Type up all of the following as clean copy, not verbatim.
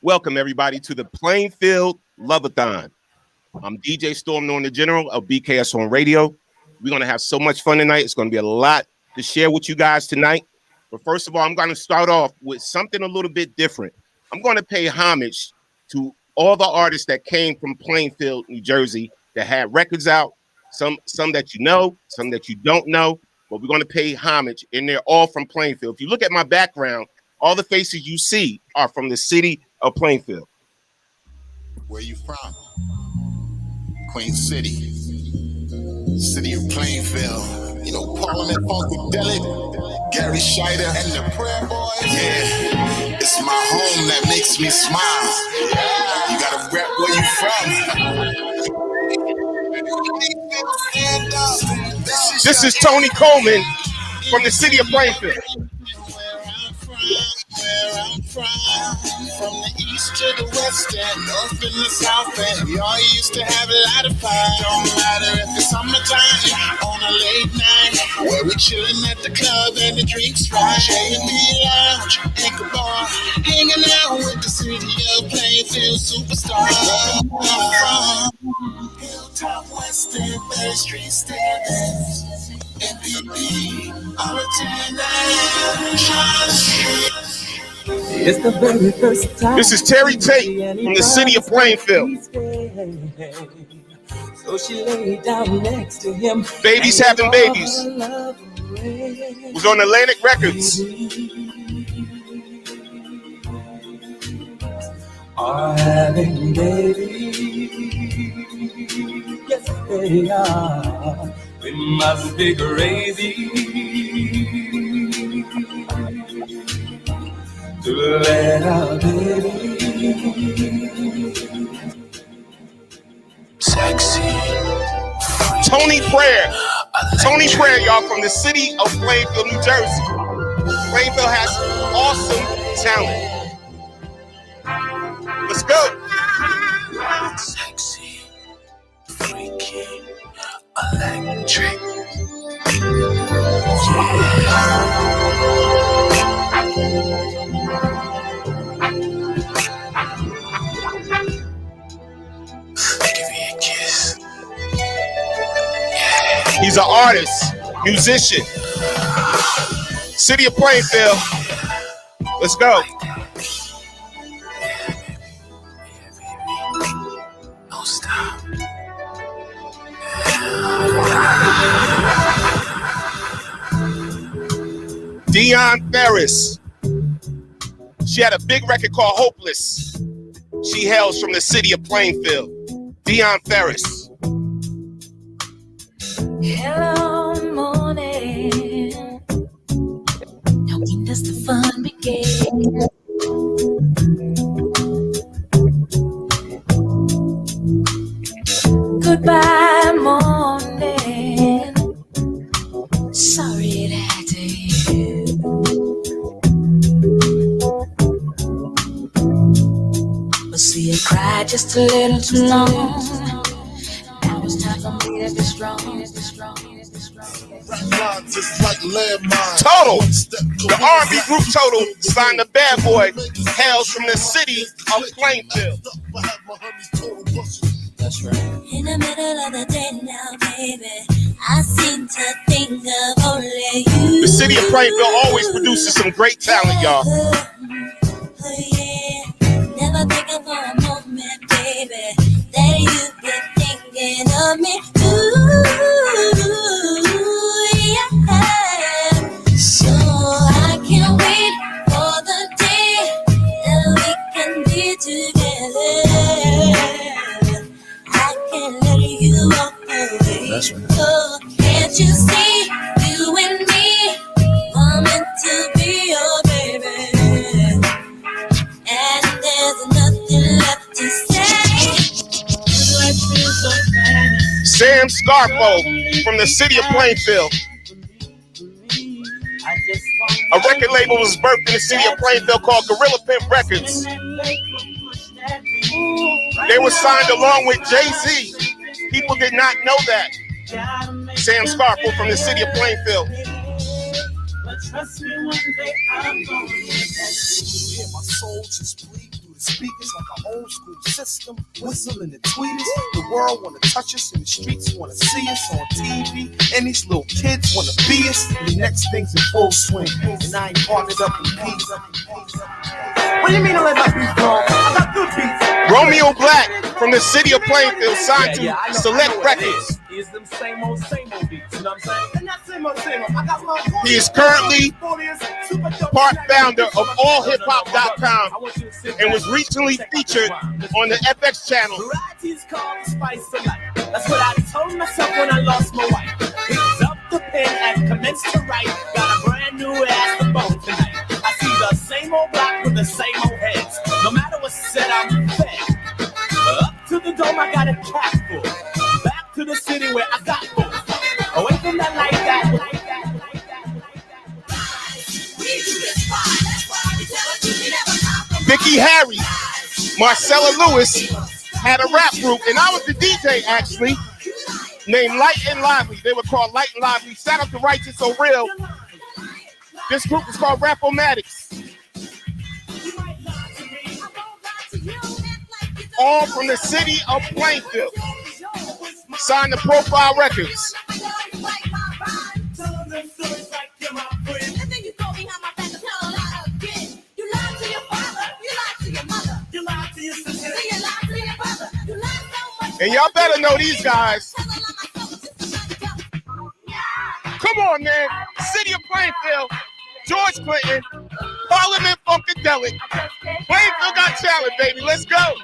Welcome, everybody, to the Plainfield Love-a-thon. I'm DJ Storm Norton, the General of BKS on Radio. We're going to have so much fun tonight. It's going to be a lot to share with you guys tonight. But first of all, I'm going to start off with something a little bit different. I'm going to pay homage to all the artists that came from Plainfield, New Jersey, that had records out, some that you know, some that you don't know. But we're going to pay homage, and they're all from Plainfield. If you look at my background, all the faces you see are from the city of Plainfield. Where you from? Queen City. City of Plainfield. You know, Parliament Funkadelic, Gary Scheider, and the Prayer Boys. Yeah, it's my home that makes me smile. You gotta rep where you from. This is Tony Coleman from the city of Plainfield. Where I'm from the east to the west and north and the south, and we all used to have a lot of fun. Don't matter if it's summertime on a late night, where we chilling at the club and the drinks right. J&B Lounge, Anchor Bar, hanging out with the city of Plainfield superstars. From Hilltop West and Third Street standings, MVP, all the It's the very first time. This is Terry Tate from the city of Plainfield. So she laid down next to him. Babies Having Babies was on Atlantic Records. Are having babies. Yes, they are. We must be crazy to let our baby sexy. Tony Prayer, y'all, from the city of Plainfield, New Jersey. Plainfield has awesome talent. Let's go. Sexy, freaky, electric. Give me a kiss. He's an artist, musician. City of Plainfield. Let's go. Don't stop. Dion Ferris. She had a big record called Hopeless. She hails from the city of Plainfield. Dion Ferris. Hello, morning. Now when does the fun begin? Goodbye, morning. Sorry it had to end. But see, I cried just a little too long. Now it's time for me to be strong. Total. The R&B group Total signed the Bad Boy, hails from the city of Plainfield. That's right. In the middle of the day now, baby, I seem to think of only you. The city of Plainfield always produces some great talent, y'all. Yeah. Never thinking for a moment, baby, that you've been thinking of me. So I can't wait for the day that we can be together. I can't let you walk away. That's right. Oh, can't you see you and me were meant to be your baby? And there's nothing left to say. Sam Scarfo from the city of Plainfield. A record label was birthed in the city of Plainfield called Gorilla Pimp Records. They were signed along with Jay-Z. People did not know that. Sam Scarfo from the city of Plainfield. speakers like an old school system, whistling the tweeters. The world wanna touch us, and the streets wanna see us on TV, and these little kids wanna be us. And the next thing's in full swing, and I ain't partnered up with peace. What do you mean I let my beats go? I got good beats. Romeo Black from the city of Plainfield signed to Select Records. It's them same old beats, you know what I'm saying? He is currently part founder of allhiphop.com and was recently featured on the FX channel. Variety's called the spice of life. That's what I told myself when I lost my wife. Picked up the pen and commenced to write. Got a brand new ass to bone tonight. I see the same old block with the same old heads. No matter what's said, I'm fed. Up to the dome, I got a cap full. Back to the city where I got full. Away from that like that. Vicky Harry, Marcella Lewis had a rap group, and I was the DJ actually, named Light and Lively. They were called Light and Lively. Shout out to Righteous So Real. This group is called Rap-O-Matics. All from the city of Plainfield. Signed to Profile Records. And y'all better know these guys. Come on, man. City of Plainfield, George Clinton, Parliament Funkadelic. Plainfield got talent, baby. Let's go.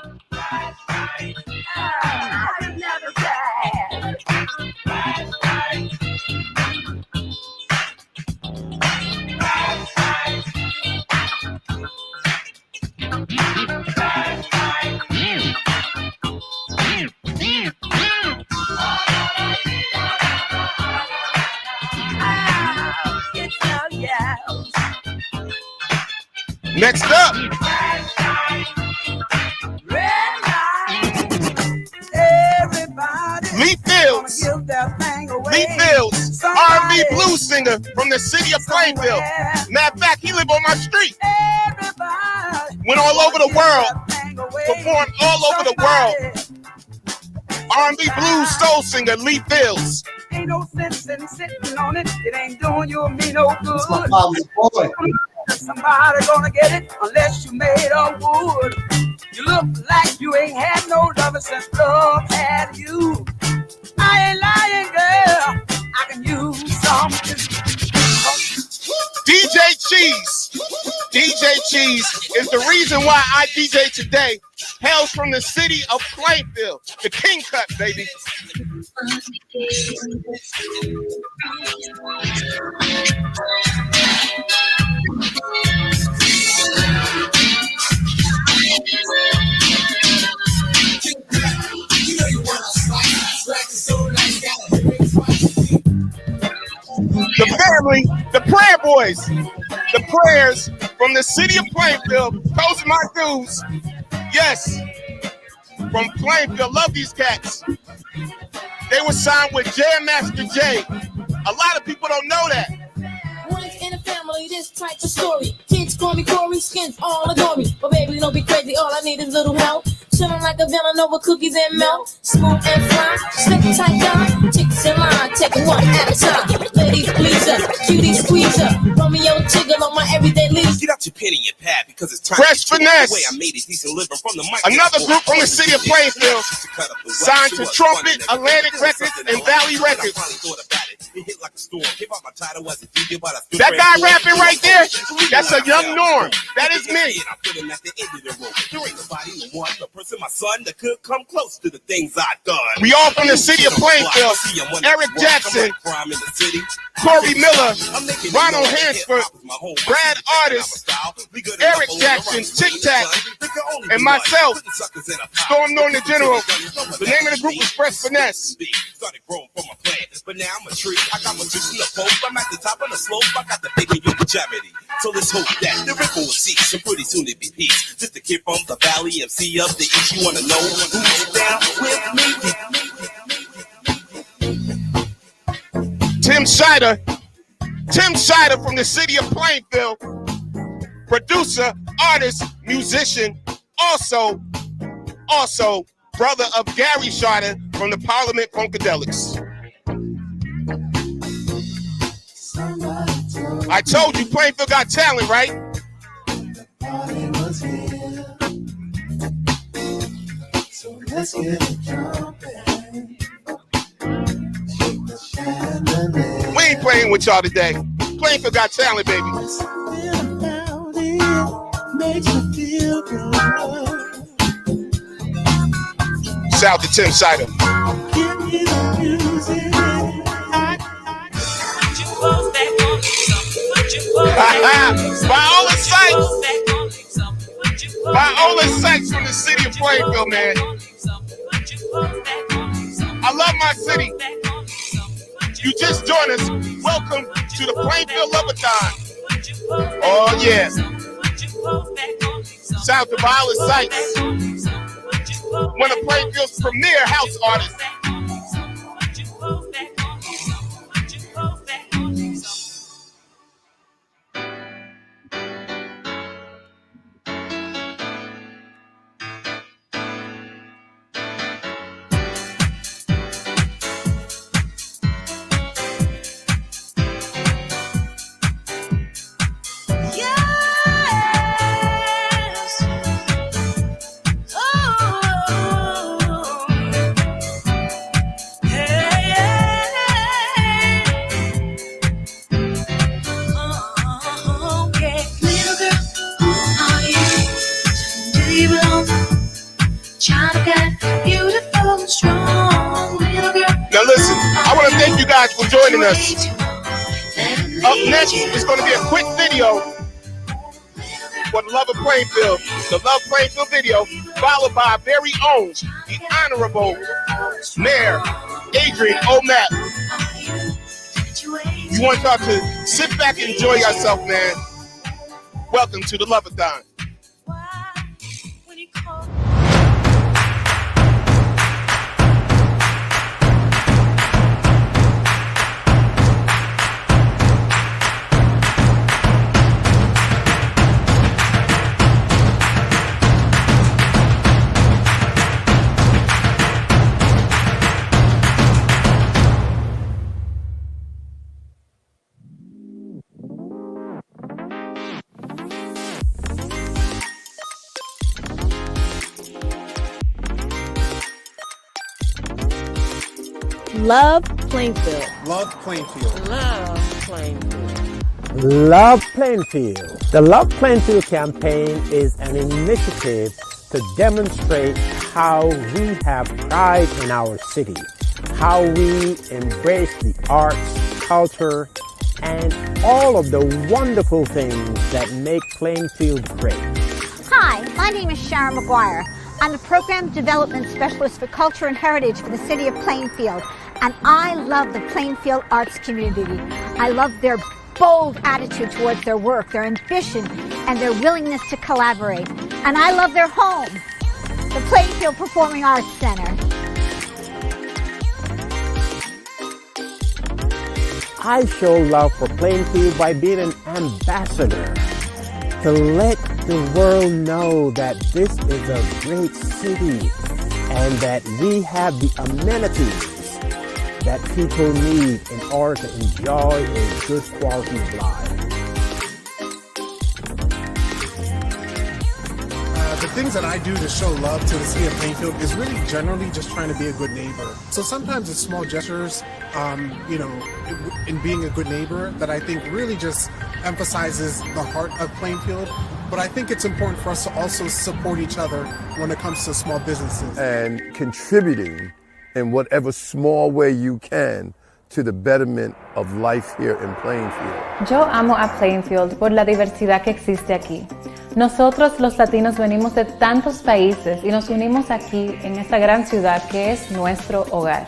Next up, Lee Fields. Lee Fields, R&B blues singer from the city of Plainfield. Matter of fact, he lived on my street. Went all over the world, performed all over the world. R&B blues soul singer Lee Fields. Ain't no sense in sitting on it. It ain't doing you or me no good. Somebody gonna get it unless you made of wood. You look like you ain't had no lover since love had you. I ain't lying, girl. I can use something. DJ Cheese. DJ Cheese is the reason why I DJ today. Hails from the city of Plainfield. The King Cut, baby. The family, the Prayer Boys, the Prayers from the city of Plainfield. Those are my dudes. Yes, from Plainfield. Love these cats. They were signed with Jam Master Jay. A lot of people don't know that. Once in a family, this type of story. Kids call me Corey, skins all adore me. But baby, don't be crazy, all I need is a little help. Chillin' like a villain over cookies and milk. Smooth and fly, slick tight down. Chicks in line, take one at a time. Ladies please us, cuties squeeze up. Romeo jiggle on my everyday leaves. Get out your pen and your pad because it's time. Fresh Finesse. The way I made it decent living from the mic. Another group from the city of Plainfield. Signed to Trumpet, Atlantic Records, and Valley Records. That guy rapping right there, that's a young Norm. That is me. My son that could come close to the things I've done. We all from the city of Plainfield. Eric Jackson, Corey Miller, Ronald Hansford, Brad Artist, Eric Jackson, Tic Tac, and myself, Storm Norton the General. The name of the group was Fresh Finesse. Started growing from a plant, but now I'm a tree. I got my juice in the post. I'm at the top of the slope. I got the big in your charity. So let's hope that the ripple will cease, and pretty soon it be peace. Just a kid from the valley, MC of the east. You wanna know who's down with me? Tim Scheider from the city of Plainfield. Producer, artist, musician, also brother of Gary Charter from the Parliament Funkadelics. I told you Plainfield got talent, right? So let's get it jumping. We ain't playing with y'all today. Plainfield got talent, baby. Shout out to Tim Sider. Viola Sykes from the city of Plainfield, man. I love my city. You just joined us. Welcome to the Plainfield Loveathon. Oh, yeah. Shout out to Viola Sykes, one of Plainfield's premier house artists. Now listen, I want to thank you guys for joining us. Up next is going to be a quick video for the Love of Plainfield, the Love Plainfield video, followed by our very own, the Honorable Mayor Adrian O'Matt. You want y'all to sit back and enjoy yourself, man. Welcome to the Loveathon. Love Plainfield. Love Plainfield. Love Plainfield. Love Plainfield. The Love Plainfield campaign is an initiative to demonstrate how we have pride in our city, how we embrace the arts, culture, and all of the wonderful things that make Plainfield great. Hi, my name is Sharon McGuire. I'm the Program Development Specialist for Culture and Heritage for the City of Plainfield, and I love the Plainfield arts community. I love their bold attitude towards their work, their ambition, and their willingness to collaborate. And I love their home, the Plainfield Performing Arts Center. I show love for Plainfield by being an ambassador to let the world know that this is a great city and that we have the amenities that people need in order to enjoy a good quality of life. The things that I do to show love to the city of Plainfield is really generally just trying to be a good neighbor. So sometimes it's small gestures, in being a good neighbor that I think really just emphasizes the heart of Plainfield. But I think it's important for us to also support each other when it comes to small businesses. And contributing in whatever small way you can to the betterment of life here in Plainfield. Yo amo a Plainfield por la diversidad que existe aquí. Nosotros los latinos venimos de tantos países y nos unimos aquí en esta gran ciudad que es nuestro hogar.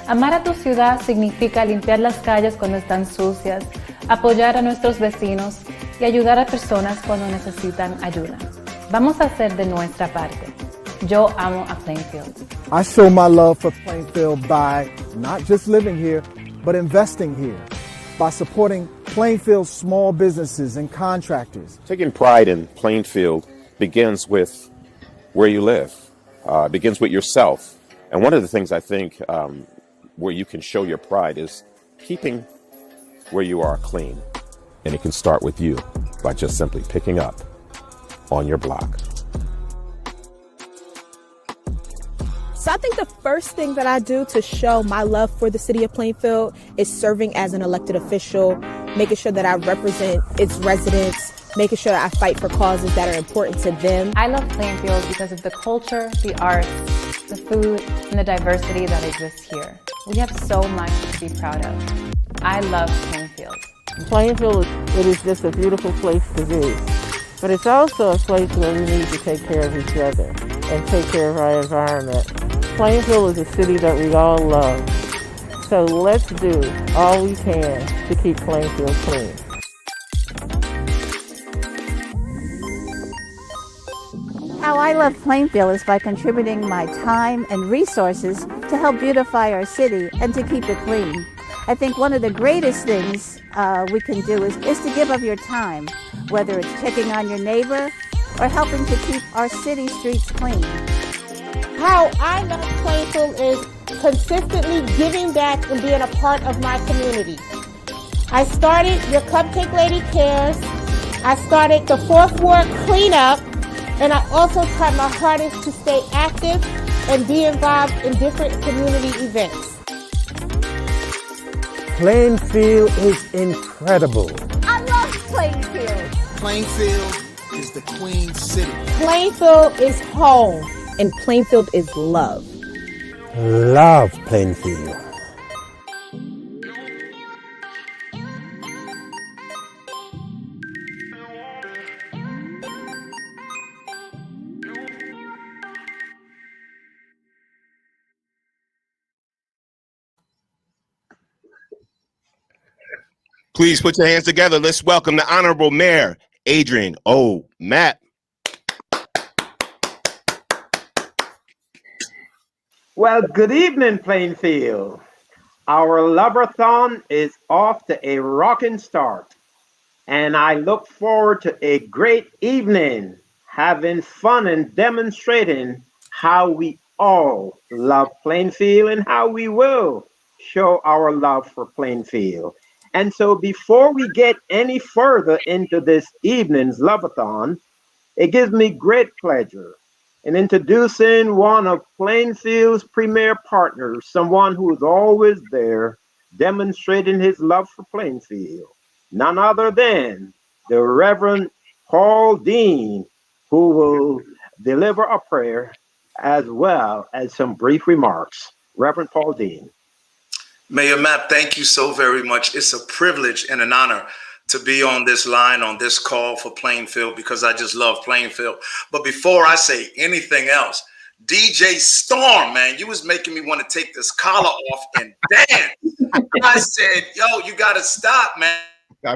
Amar a tu ciudad significa limpiar las calles cuando están sucias, apoyar a nuestros vecinos y ayudar a personas cuando necesitan ayuda. Vamos a hacer de nuestra parte. Yo amo a Plainfield. I show my love for Plainfield by not just living here, but investing here, by supporting Plainfield's small businesses and contractors. Taking pride in Plainfield begins with where you live. It begins with yourself. And one of the things I think where you can show your pride is keeping where you are clean. And it can start with you by just simply picking up on your block. So I think the first thing that I do to show my love for the city of Plainfield is serving as an elected official, making sure that I represent its residents, making sure that I fight for causes that are important to them. I love Plainfield because of the culture, the arts, the food, and the diversity that exists here. We have so much to be proud of. I love Plainfield. Plainfield, it is just a beautiful place to be. But it's also a place where we need to take care of each other and take care of our environment. Plainfield is a city that we all love. So let's do all we can to keep Plainfield clean. How I love Plainfield is by contributing my time and resources to help beautify our city and to keep it clean. I think one of the greatest things we can do is to give of your time, whether it's checking on your neighbor or helping to keep our city streets clean. How I love Plainfield is consistently giving back and being a part of my community. I started Your Cupcake Lady Cares. I started the Fourth Ward Cleanup. And I also try my hardest to stay active and be involved in different community events. Plainfield is incredible. I love Plainfield. Plainfield is the Queen City. Plainfield is home. And Plainfield is love. Love Plainfield. Please put your hands together. Let's welcome the Honorable Mayor, Adrian O. Mapp. Well, good evening, Plainfield. Our Loveathon is off to a rocking start, and I look forward to a great evening, having fun and demonstrating how we all love Plainfield and how we will show our love for Plainfield. And so before we get any further into this evening's Loveathon, it gives me great pleasure in introducing one of Plainfield's premier partners, someone who is always there demonstrating his love for Plainfield, none other than the Reverend Paul Dean, who will deliver a prayer as well as some brief remarks. Reverend Paul Dean. Mayor Mapp, thank you so very much. It's a privilege and an honor to be on this line, on this call for Plainfield, because I just love Plainfield. But before I say anything else, DJ Storm, man, you was making me want to take this collar off and dance. I said, yo, you got to stop, man,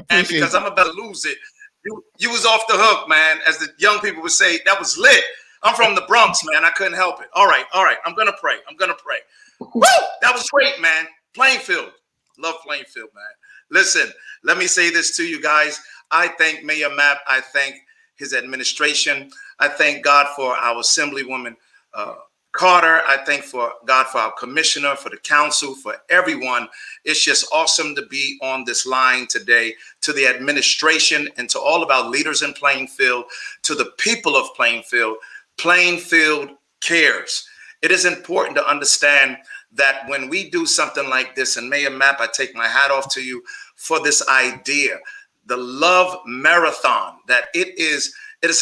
because I'm about to lose it. You was off the hook, man. As the young people would say, that was lit. I'm from the Bronx, man. I couldn't help it. All right. I'm going to pray. Woo! That was great, man. Plainfield. Love Plainfield, man. Listen, let me say this to you guys. I thank Mayor Mapp. I thank his administration. I thank God for our Assemblywoman Carter. I thank God for our commissioner, for the council, for everyone. It's just awesome to be on this line today. To the administration and to all of our leaders in Plainfield, to the people of Plainfield, Plainfield cares. It is important to understand that when we do something like this, and Mayor Mapp, I take my hat off to you for this idea, the Love Marathon, that it is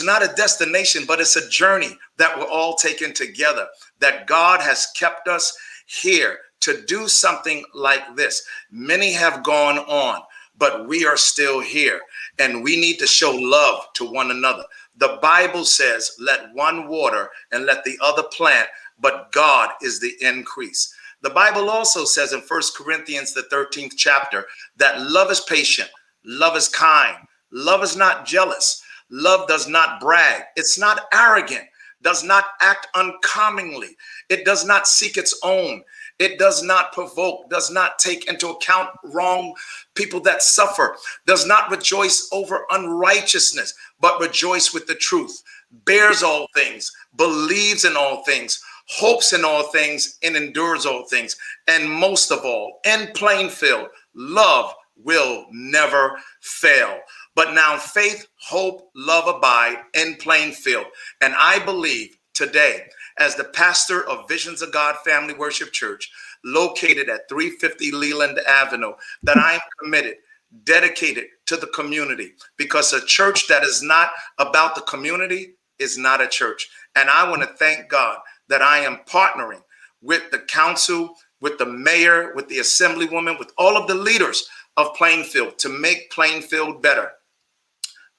not a destination, but it's a journey that we're all taking together, that God has kept us here to do something like this. Many have gone on, but we are still here, and we need to show love to one another. The Bible says, let one water and let the other plant, but God is the increase. The Bible also says in 1 Corinthians, the 13th chapter, that love is patient, love is kind, love is not jealous, love does not brag, it's not arrogant, does not act uncommonly, it does not seek its own, it does not provoke, does not take into account wrong people that suffer, does not rejoice over unrighteousness, but rejoice with the truth. bears all things, believes in all things, hopes in all things, and endures all things. And most of all, in Plainfield, love will never fail. But now faith, hope, love abide in Plainfield. And I believe today, as the pastor of Visions of God Family Worship Church, located at 350 Leland Avenue, that I am committed, dedicated to the community, because a church that is not about the community is not a church. And I want to thank God that I am partnering with the council, with the mayor, with the assemblywoman, with all of the leaders of Plainfield to make Plainfield better.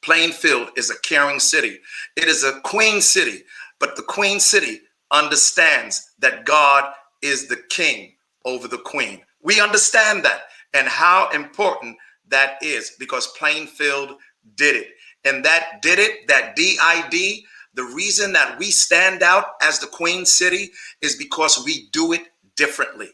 Plainfield is a caring city. It is a queen city, but the queen city understands that God is the king over the queen. We understand that and how important that is, because Plainfield did it. And that did it, that DID, the reason that we stand out as the queen city is because we do it differently.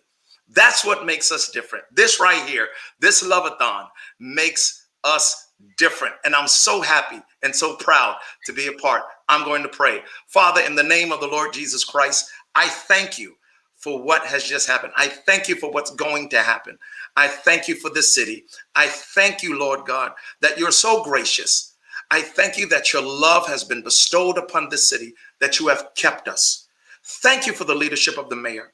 That's what makes us different. This right here, this Love-a-thon makes us different. And I'm so happy and so proud to be a part. I'm going to pray. Father, in the name of the Lord Jesus Christ, I thank you for what has just happened. I thank you for what's going to happen. I thank you for this city. I thank you, Lord God, that you're so gracious. I thank you that your love has been bestowed upon this city, that you have kept us. Thank you for the leadership of the mayor.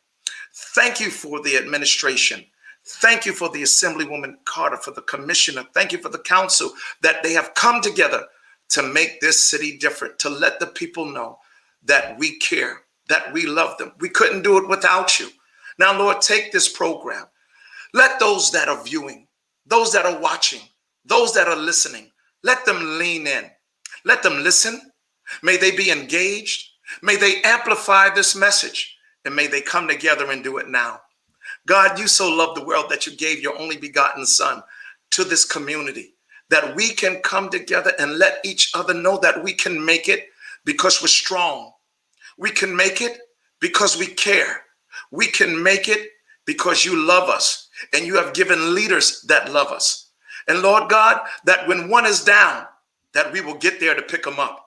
Thank you for the administration. Thank you for the Assemblywoman Carter, for the commissioner. Thank you for the council, that they have come together to make this city different, to let the people know that we care, that we love them. We couldn't do it without you. Now, Lord, take this program. Let those that are viewing, those that are watching, those that are listening, let them lean in. Let them listen. May they be engaged. May they amplify this message, and may they come together and do it now. God, you so loved the world that you gave your only begotten son to this community, that we can come together and let each other know that we can make it because we're strong. We can make it because we care. We can make it because you love us and you have given leaders that love us. And Lord God, that when one is down, that we will get there to pick them up.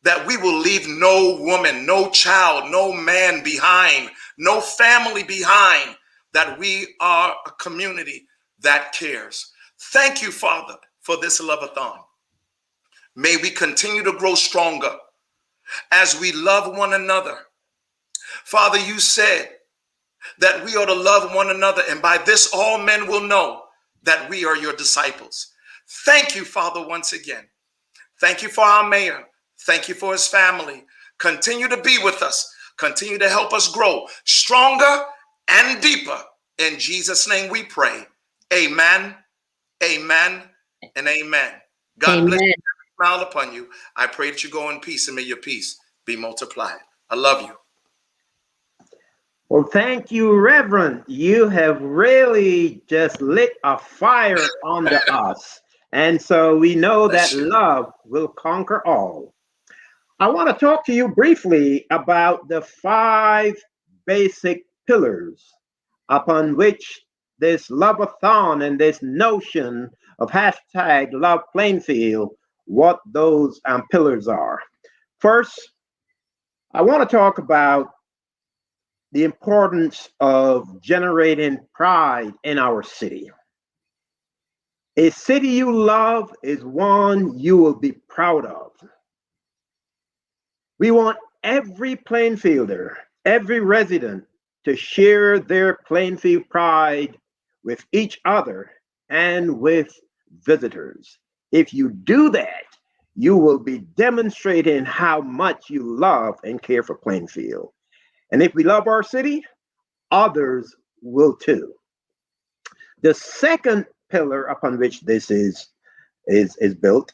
That we will leave no woman, no child, no man behind, no family behind, that we are a community that cares. Thank you, Father, for this Love-a-thon. May we continue to grow stronger as we love one another. Father, you said that we ought to love one another, and by this all men will know that we are your disciples. Thank you, Father, once again. Thank you for our mayor. Thank you for his family. Continue to be with us. Continue to help us grow stronger and deeper. In Jesus' name we pray. Amen, amen, and amen. God bless you. Smile upon you. I pray that you go in peace, and may your peace be multiplied. I love you. Well, thank you, Reverend. You have really just lit a fire under us. And so we know that love will conquer all. I want to talk to you briefly about the 5 basic pillars upon which this Love-a-thon and this notion of hashtag Love Plainfield, what those pillars are. First, I want to talk about the importance of generating pride in our city. A city you love is one you will be proud of. We want every Plainfielder, every resident to share their Plainfield pride with each other and with visitors. If you do that, you will be demonstrating how much you love and care for Plainfield. And if we love our city, others will too. The second pillar upon which this is built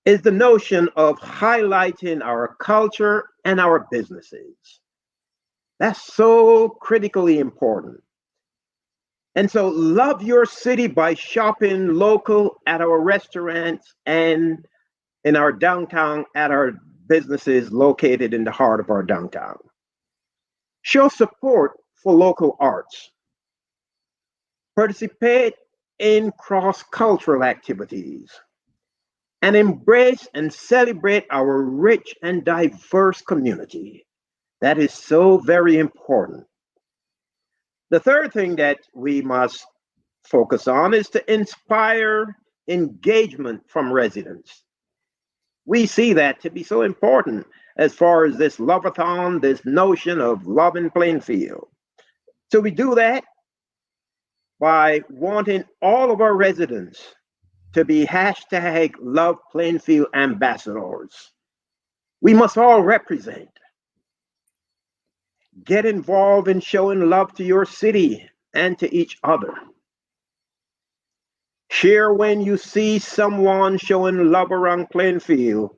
is the notion of highlighting our culture and our businesses. That's so critically important. And so love your city by shopping local at our restaurants and in our downtown at our businesses located in the heart of our downtown. Show support for local arts. Participate in cross-cultural activities. and embrace and celebrate our rich and diverse community. That is so very important. The third thing that we must focus on is to inspire engagement from residents. We see that to be so important as far as this loveathon, this notion of love in Plainfield. So we do that by wanting all of our residents to be hashtag Love Plainfield ambassadors. We must all represent. Get involved in showing love to your city and to each other. Share when you see someone showing love around Plainfield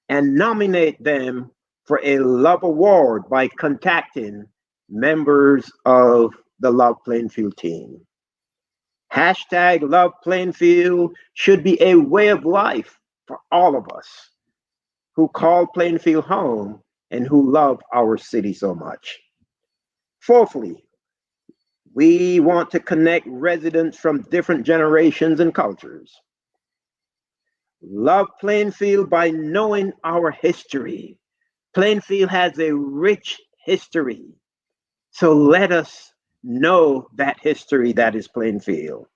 and nominate them for a love award by contacting members of the Love Plainfield team. Hashtag Love Plainfield should be a way of life for all of us who call Plainfield home and who love our city so much. Fourthly, we want to connect residents from different generations and cultures. Love Plainfield by knowing our history. Plainfield has a rich history. So let us know that history that is Plainfield.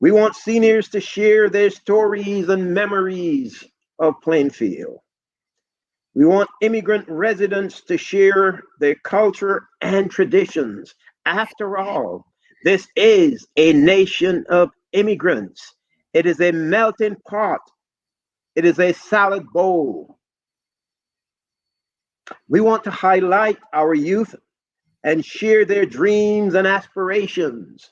We want seniors to share their stories and memories of Plainfield. We want immigrant residents to share their culture and traditions. After all, this is a nation of immigrants. It is a melting pot. It is a salad bowl. We want to highlight our youth and share their dreams and aspirations.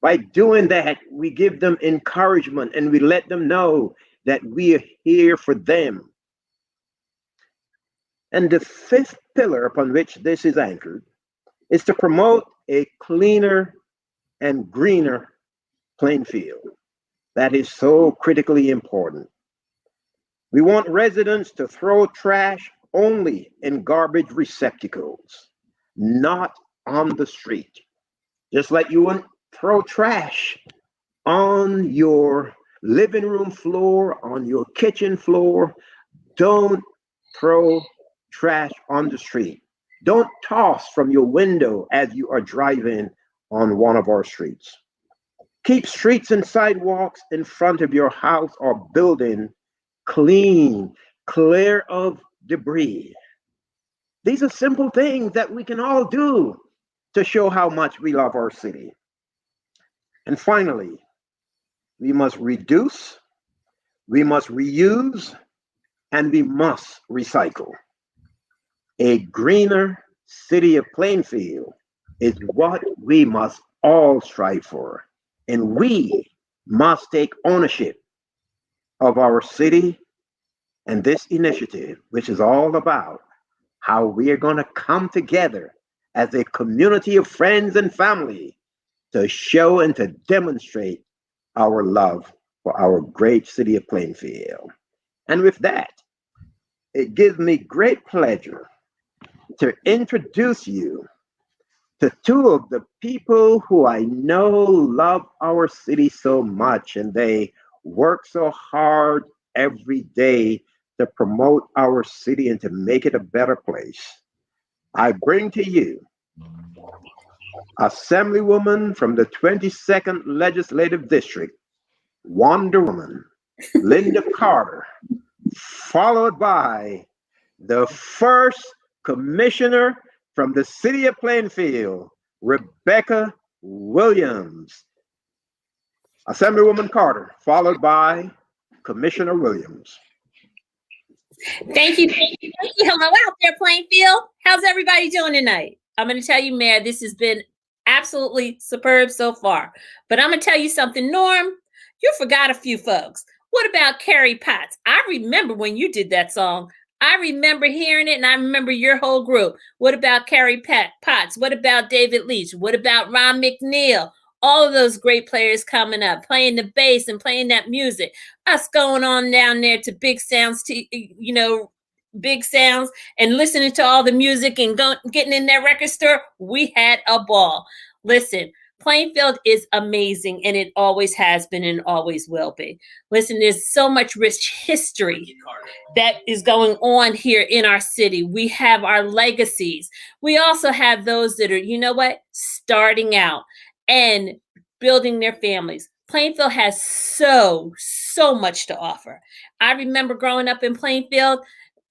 By doing that, we give them encouragement and we let them know that we are here for them. And the fifth pillar upon which this is anchored is to promote a cleaner and greener Plainfield. That is so critically important. We want residents to throw trash only in garbage receptacles, not on the street. Just like you wouldn't throw trash on your living room floor, on your kitchen floor. Don't throw trash on the street. Don't toss from your window as you are driving on one of our streets. Keep streets and sidewalks in front of your house or building clean, clear of debris. These are simple things that we can all do to show how much we love our city. And finally, we must reduce, we must reuse, and we must recycle. A greener city of Plainfield is what we must all strive for. And we must take ownership of our city and this initiative, which is all about how we are going to come together as a community of friends and family to show and to demonstrate our love for our great city of Plainfield. And with that, it gives me great pleasure to introduce you to two of the people who I know love our city so much, and they work so hard every day to promote our city and to make it a better place. I bring to you Assemblywoman from the 22nd Legislative District, Wonder Woman, Linda Carter, followed by the first commissioner from the city of Plainfield, Rebecca Williams. Assemblywoman Carter, followed by Commissioner Williams. Thank you. Hello out there, Plainfield. How's everybody doing tonight? I'm going to tell you, Mayor, this has been absolutely superb so far. But I'm going to tell you something, Norm. You forgot a few folks. What about Carrie Potts? I remember when you did that song. I remember hearing it, and I remember your whole group. What about Carrie Potts? What about David Leach? What about Ron McNeil? All of those great players coming up, playing the bass and playing that music. Us going on down there to Big Sounds, Big Sounds, and listening to all the music and getting in that record store. We had a ball. Listen, Plainfield is amazing, and it always has been and always will be. Listen, there's so much rich history that is going on here in our city. We have our legacies. We also have those that are, you know what, starting out and building their families. Plainfield has so much to offer. I remember growing up in Plainfield,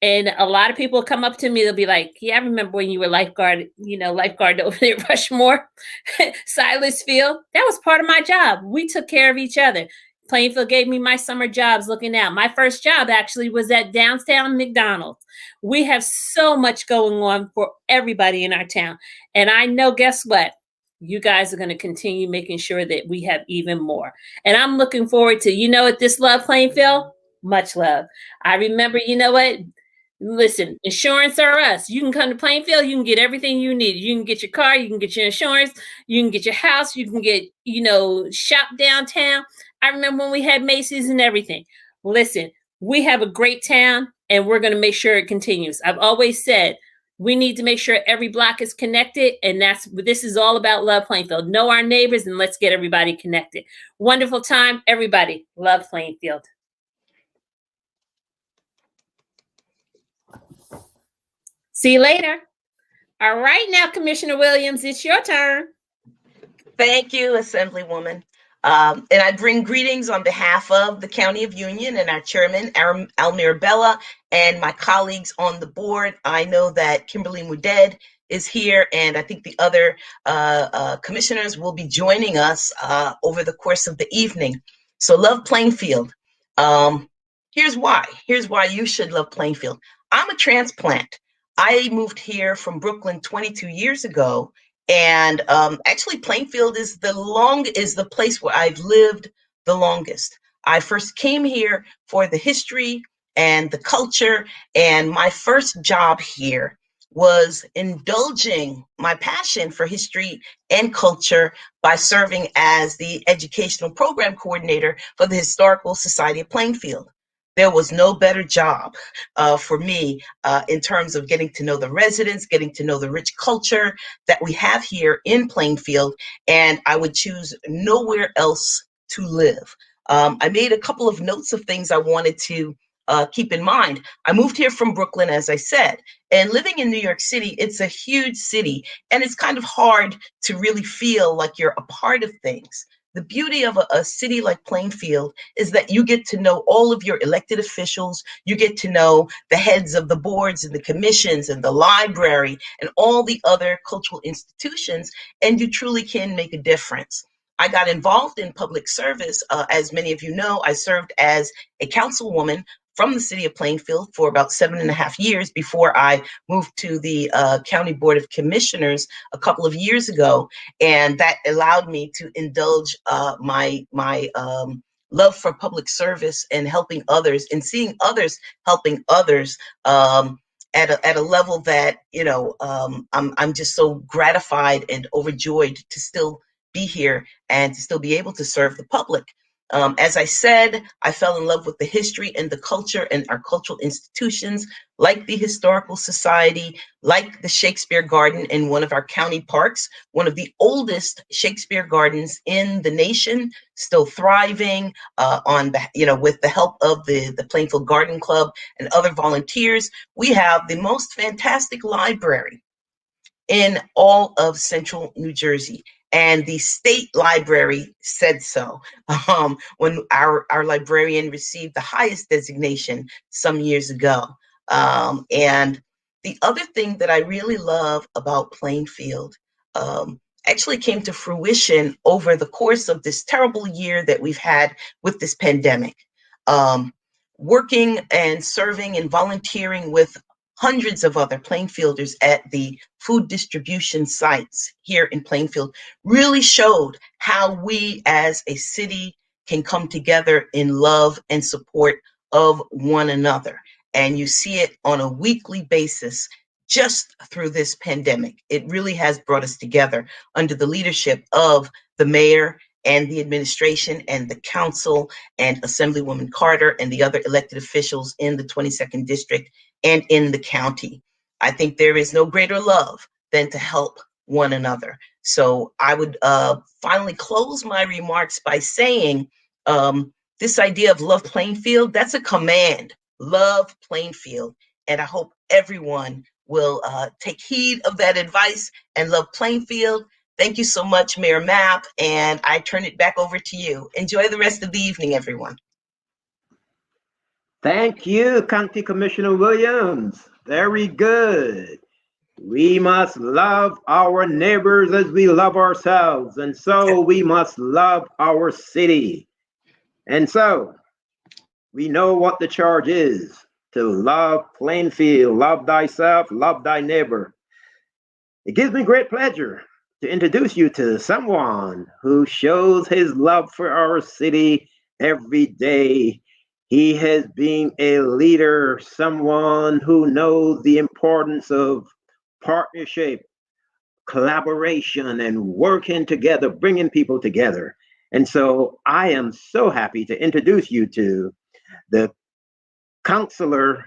and a lot of people come up to me, they'll be like, yeah, I remember when you were lifeguard over there at Rushmore, Silas Field. That was part of my job. We took care of each other. Plainfield gave me my summer jobs looking out. My first job actually was at downtown McDonald's. We have so much going on for everybody in our town. And I know, guess what? You guys are going to continue making sure that we have even more. And I'm looking forward to, this love, Plainfield, much love. I remember, listen, insurance are us. You can come to Plainfield, you can get everything you need. You can get your car, you can get your insurance, you can get your house, you can get, shop downtown. I remember when we had Macy's and everything. Listen, we have a great town and we're going to make sure it continues. I've always said we need to make sure every block is connected, and this is all about love Plainfield. Know our neighbors and let's get everybody connected. Wonderful time, everybody. Love Plainfield. See you later. All right, now, Commissioner Williams, it's your turn. Thank you, Assemblywoman. And I bring greetings on behalf of the County of Union and our chairman, Almir Bella, and my colleagues on the board. I know that Kimberly Muded is here, and I think the other commissioners will be joining us over the course of the evening. So love Plainfield. Here's why. Here's why you should love Plainfield. I'm a transplant. I moved here from Brooklyn 22 years ago, and actually Plainfield is the place where I've lived the longest. I first came here for the history and the culture, and my first job here was indulging my passion for history and culture by serving as the educational program coordinator for the Historical Society of Plainfield. There was no better job for me in terms of getting to know the residents, getting to know the rich culture that we have here in Plainfield, and I would choose nowhere else to live. I made a couple of notes of things I wanted to keep in mind. I moved here from Brooklyn, as I said, and living in New York City, it's a huge city, and it's kind of hard to really feel like you're a part of things. The beauty of a city like Plainfield is that you get to know all of your elected officials, you get to know the heads of the boards and the commissions and the library and all the other cultural institutions, and you truly can make a difference. I got involved in public service. As many of you know, I served as a councilwoman from the city of Plainfield for about 7.5 years before I moved to the County Board of Commissioners a couple of years ago. And that allowed me to indulge my love for public service and helping others and seeing others helping others at a level that, I'm just so gratified and overjoyed to still be here and to still be able to serve the public. As I said, I fell in love with the history and the culture and our cultural institutions, like the Historical Society, like the Shakespeare Garden in one of our county parks, one of the oldest Shakespeare gardens in the nation, still thriving with the help of the Plainfield Garden Club and other volunteers. We have the most fantastic library in all of central New Jersey. And the state library said so when our librarian received the highest designation some years ago. And the other thing that I really love about Plainfield actually came to fruition over the course of this terrible year that we've had with this pandemic. Working and serving and volunteering with hundreds of other Plainfielders at the food distribution sites here in Plainfield really showed how we as a city can come together in love and support of one another. And you see it on a weekly basis just through this pandemic. It really has brought us together under the leadership of the mayor and the administration and the council and Assemblywoman Carter and the other elected officials in the 22nd District and in the county. I think there is no greater love than to help one another. So I would finally close my remarks by saying this idea of love Plainfield, that's a command. Love Plainfield. And I hope everyone will take heed of that advice and love Plainfield. Thank you so much, Mayor Mapp, and I turn it back over to you. Enjoy the rest of the evening, everyone. Thank you, County Commissioner Williams. Very good. We must love our neighbors as we love ourselves, and so we must love our city. And so we know what the charge is, to love Plainfield, love thyself, love thy neighbor. It gives me great pleasure to introduce you to someone who shows his love for our city every day. He has been a leader, someone who knows the importance of partnership, collaboration, and working together, bringing people together. And so I am so happy to introduce you to the Councilor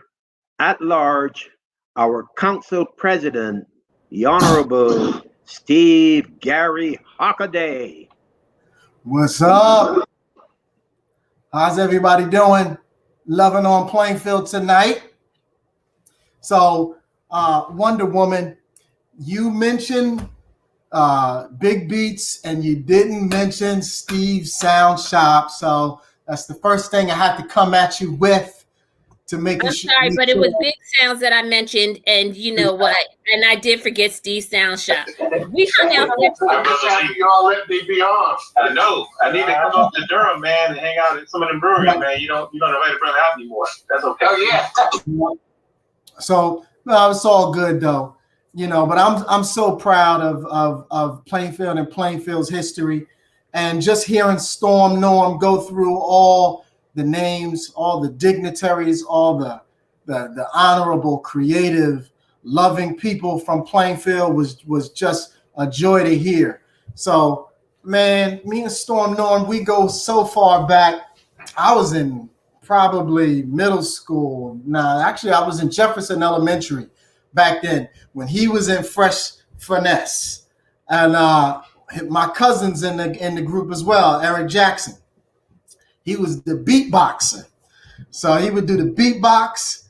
at Large, our Council President, the Honorable Steve Gary Hockaday. What's up? How's everybody doing? Loving on Plainfield tonight. So, Wonder Woman, you mentioned Big Beats and you didn't mention Steve's Sound Shop. So that's the first thing I had to come at you with to make I'm sorry, but it was Big Sounds that I mentioned, and you know what? And I did forget Steve Sound Shop. We hung out there. You all let me be on. I know. I need to come up to Durham, man, and hang out at some of them breweries, man. You don't invite a brother out anymore. That's okay. Oh yeah. So no, it's all good though, you know. But I'm so proud of Plainfield and Plainfield's history, and just hearing Storm Norm go through all the names, all the dignitaries, all the honorable, creative, loving people from Plainfield was just a joy to hear. So, man, me and Storm Norm, we go so far back. I was in probably middle school. No, actually, I was in Jefferson Elementary back then when he was in Fresh Finesse, and my cousins in the group as well, Eric Jackson. He was the beatboxer. So he would do the beatbox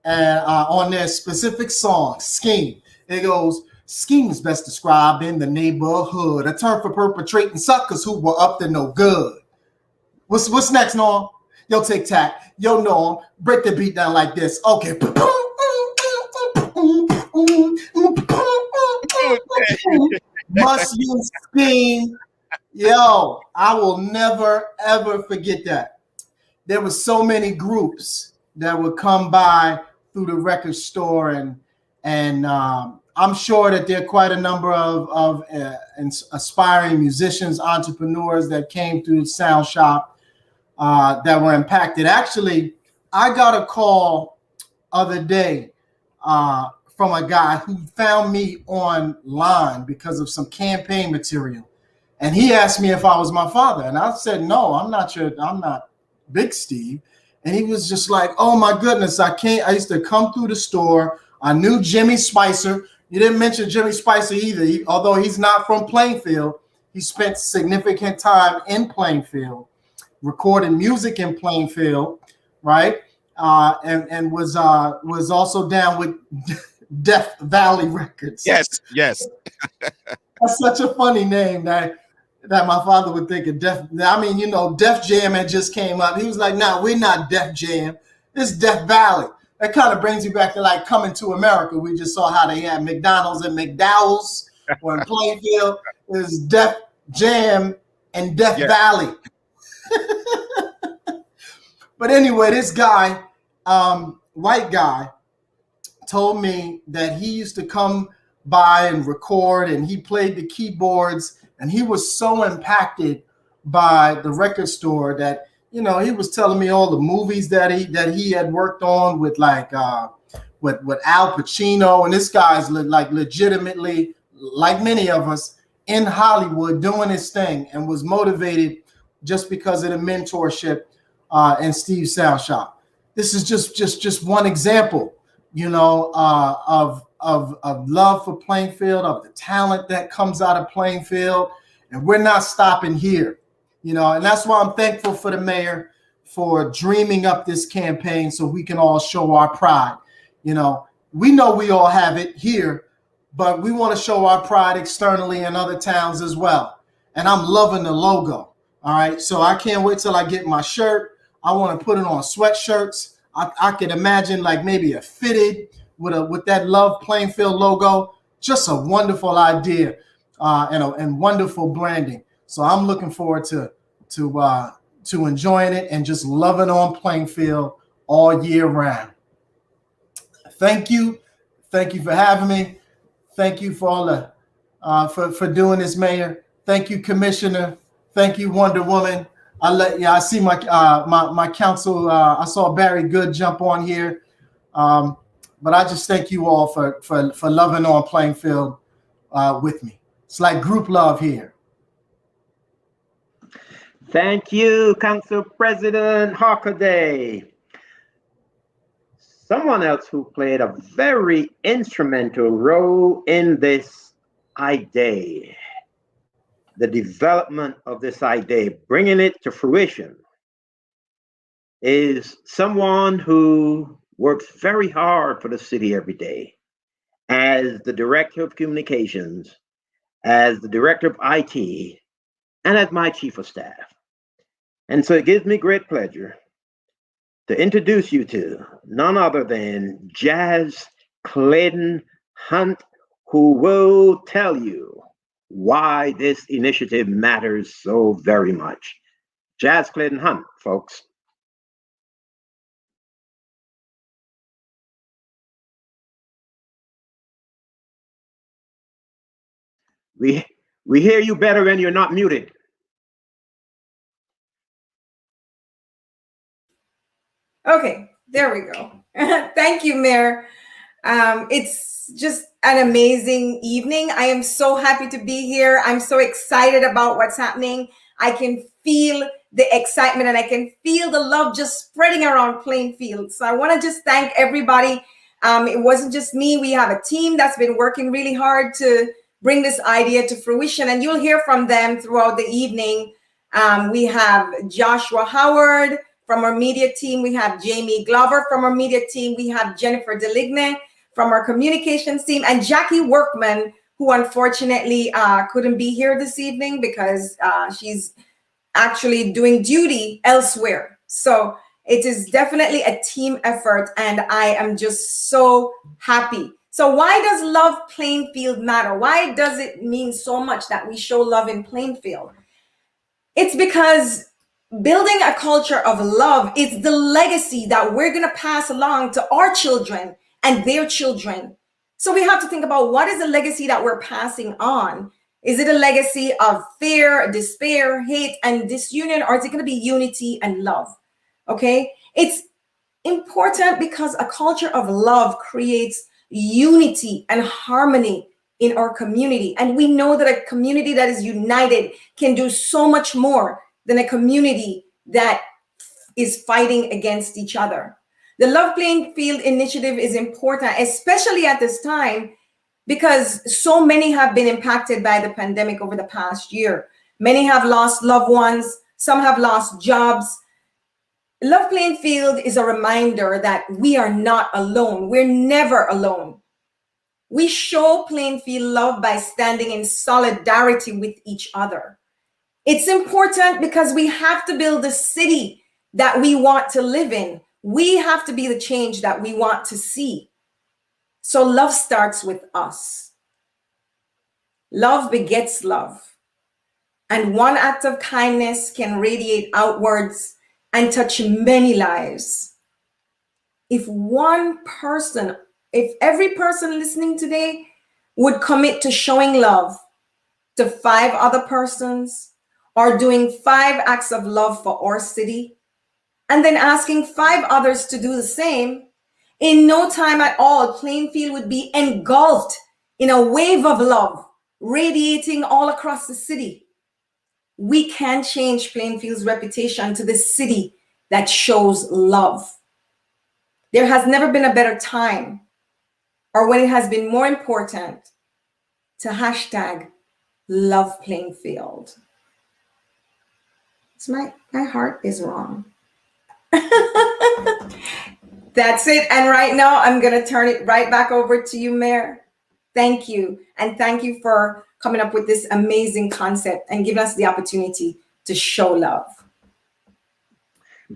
and on their specific song, Scheme. It goes, scheme is best described in the neighborhood, a term for perpetrating suckers who were up to no good. What's next, Norm? Yo, tic-tac. Yo, Norm, break the beat down like this. Okay. Must you scheme? Yo, I will never, ever forget that. There were so many groups that would come by through the record store, and I'm sure that there are quite a number of aspiring musicians, entrepreneurs that came through the Sound Shop that were impacted. Actually, I got a call other day from a guy who found me online because of some campaign material. And he asked me if I was my father. And I said, no, I'm not Big Steve. And he was just like, oh my goodness, I used to come through the store. I knew Jimmy Spicer. You didn't mention Jimmy Spicer either. Although he's not from Plainfield, he spent significant time in Plainfield, recording music in Plainfield, right? And was also down with Death Valley Records. Yes. That's such a funny name that my father would think of Def. I mean, you know, Def Jam had just came up. He was like, "No, we're not Def Jam. It's Death Valley." That kind of brings you back to like Coming to America. We just saw how they had McDonald's and McDowell's, or in Plainfield is Def Jam and Death Valley. But anyway, this guy, white guy, told me that he used to come by and record, and he played the keyboards, and he was so impacted by the record store that, you know, he was telling me all the movies that he had worked on with like with Al Pacino, and this guy's like legitimately, like many of us, in Hollywood doing his thing, and was motivated just because of the mentorship and Steve's Sound Shop. This is just one example, you know, of love for Plainfield, of the talent that comes out of Plainfield, and we're not stopping here, you know. And that's why I'm thankful for the mayor for dreaming up this campaign so we can all show our pride. You know we all have it here, but we want to show our pride externally in other towns as well. And I'm loving the logo. All right, so I can't wait till I get my shirt. I want to put it on sweatshirts. I could imagine like maybe a fitted with that Love Plainfield logo. Just a wonderful idea and wonderful branding. So I'm looking forward to enjoying it and just loving on Plainfield all year round. Thank you for having me. Thank you for all the for doing this, Mayor. Thank you, Commissioner. Thank you, Wonder Woman. I see my my council. I saw Barry Good jump on here, but I just thank you all for loving on Plainfield with me. It's like group love here. Thank you, Council President Hockaday. Someone else who played a very instrumental role in this idea, the development of this idea, bringing it to fruition, is someone who works very hard for the city every day as the Director of Communications, as the Director of IT, and as my Chief of Staff. And so it gives me great pleasure to introduce you to none other than Jazz Clayton Hunt, who will tell you why this initiative matters so very much. Jazz Clayton Hunt, folks. We hear you better when you're not muted. Okay, there we go. Thank you, Mayor. It's just an amazing evening. I am so happy to be here. I'm so excited about what's happening. I can feel the excitement and I can feel the love just spreading around Plainfield. So I want to just thank everybody. It wasn't just me. We have a team that's been working really hard to bring this idea to fruition, and you'll hear from them throughout the evening. We have Joshua Howard from our media team. We have Jamie Glover from our media team. We have Jennifer Deligne from our communications team, and Jackie Workman, who unfortunately couldn't be here this evening because she's actually doing duty elsewhere. So it is definitely a team effort, and I am just so happy. So why does Love Plainfield matter? Why does it mean so much that we show love in Plainfield? It's because building a culture of love is the legacy that we're going to pass along to our children and their children. So we have to think about, what is the legacy that we're passing on? Is it a legacy of fear, despair, hate, and disunion, or is it going to be unity and love? Okay, it's important because a culture of love creates unity and harmony in our community. And we know that a community that is united can do so much more than a community that is fighting against each other. The Love Plainfield initiative is important, especially at this time, because so many have been impacted by the pandemic over the past year. Many have lost loved ones, some have lost jobs. Love Plainfield is a reminder that we are not alone. We're never alone. We show Plainfield love by standing in solidarity with each other. It's important because we have to build the city that we want to live in. We have to be the change that we want to see. So love starts with us. Love begets love. And one act of kindness can radiate outwards and touch many lives. If every person listening today would commit to showing love to 5 other persons, or doing 5 acts of love for our city, and then asking 5 others to do the same, in no time at all, Plainfield would be engulfed in a wave of love, radiating all across the city. We can change Plainfield's reputation to the city that shows love. There has never been a better time or when it has been more important to hashtag love Plainfield. It's my heart is wrong. That's it. And right now, I'm going to turn it right back over to you, Mayor. Thank you. And thank you for coming up with this amazing concept and giving us the opportunity to show love.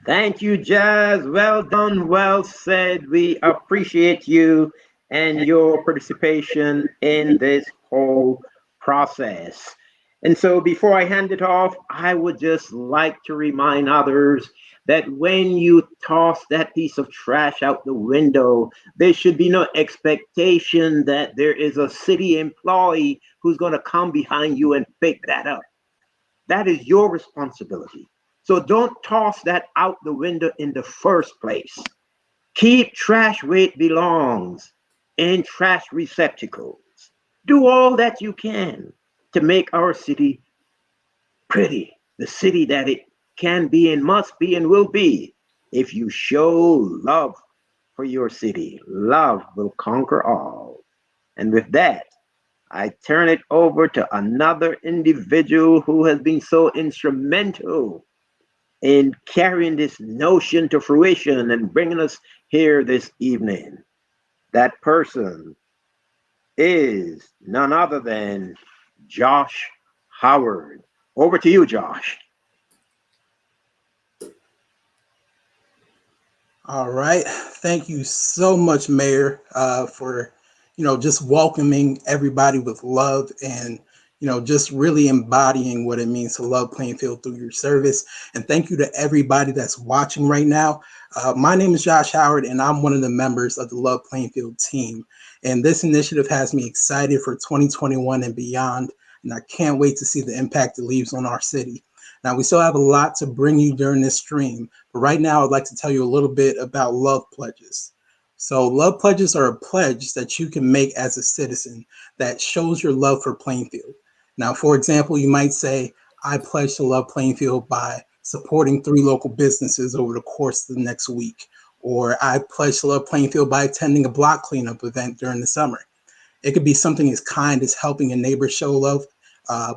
Thank you, Jazz. Well done, well said. We appreciate you and your participation in this whole process. And so before I hand it off, I would just like to remind others that when you toss that piece of trash out the window, there should be no expectation that there is a city employee who's going to come behind you and pick that up. That is your responsibility. So don't toss that out the window in the first place. Keep trash where it belongs, in trash receptacles. Do all that you can to make our city pretty, the city that it can be and must be and will be. If you show love for your city, love will conquer all. And with that, I turn it over to another individual who has been so instrumental in carrying this notion to fruition and bringing us here this evening. That person is none other than Josh Howard. Over to you, Josh. All right. Thank you so much, Mayor, for, just welcoming everybody with love and, just really embodying what it means to love Plainfield through your service. And thank you to everybody that's watching right now. My name is Josh Howard, and I'm one of the members of the Love Plainfield team. And this initiative has me excited for 2021 and beyond. And I can't wait to see the impact it leaves on our city. Now, we still have a lot to bring you during this stream, but right now I'd like to tell you a little bit about love pledges. So love pledges are a pledge that you can make as a citizen that shows your love for Plainfield. Now, for example, you might say, I pledge to love Plainfield by supporting 3 local businesses over the course of the next week, or I pledge to love Plainfield by attending a block cleanup event during the summer. It could be something as kind as helping a neighbor show love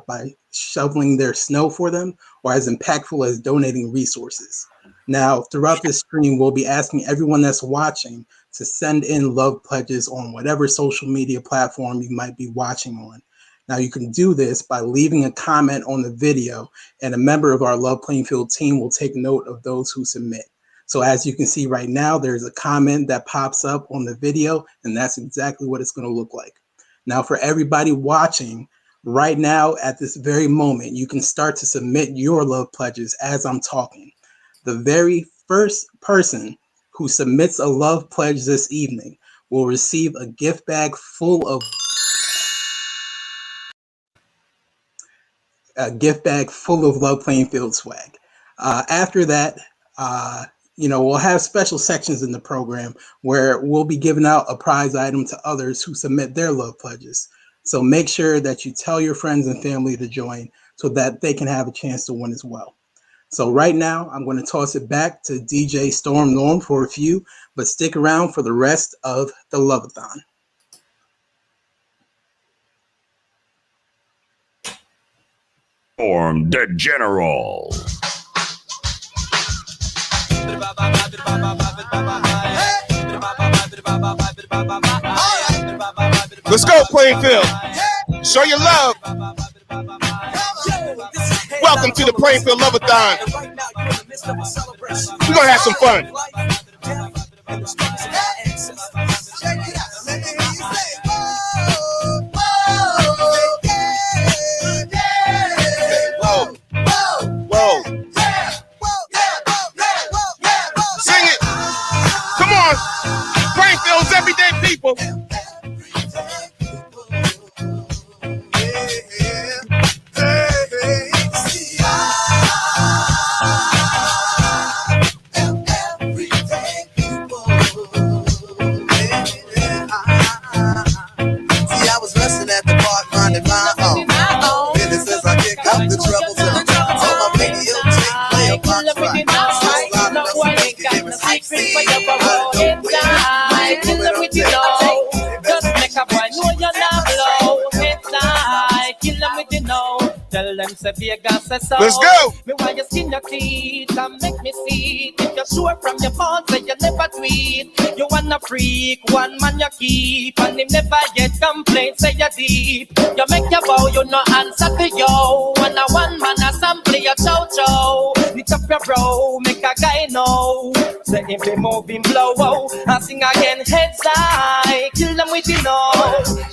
by shoveling their snow for them, or as impactful as donating resources. Now, throughout this stream, we'll be asking everyone that's watching to send in love pledges on whatever social media platform you might be watching on. Now, you can do this by leaving a comment on the video, and a member of our Love Plainfield team will take note of those who submit. So as you can see right now, there's a comment that pops up on the video, and that's exactly what it's going to look like. Now, for everybody watching, right now, at this very moment, you can start to submit your love pledges as I'm talking. The very first person who submits a love pledge this evening will receive a gift bag full of Love Plainfield swag. After that, we'll have special sections in the program where we'll be giving out a prize item to others who submit their love pledges. So make sure that you tell your friends and family to join so that they can have a chance to win as well. So right now, I'm going to toss it back to DJ Storm Norm for a few, but stick around for the rest of the Love-a-thon. Storm the General. Let's go, Plainfield. Show your love. Welcome to the Plainfield Love-a-thon. We're going to have some fun. Whoa. Sing it. Come on. Plainfield's everyday people. tell them say Vegas says so. Let's go. Me want you skin your teeth and make me see it. If you're sure from your phone, say you never tweet. You wanna freak, one man you keep, and him never get complaints, say you deep. You make your bow, you no answer to yo. And a one man assembly, your chow. Lift up your bro, make a guy know. Say if they move him blow, and sing again, heads high. Kill them with the know.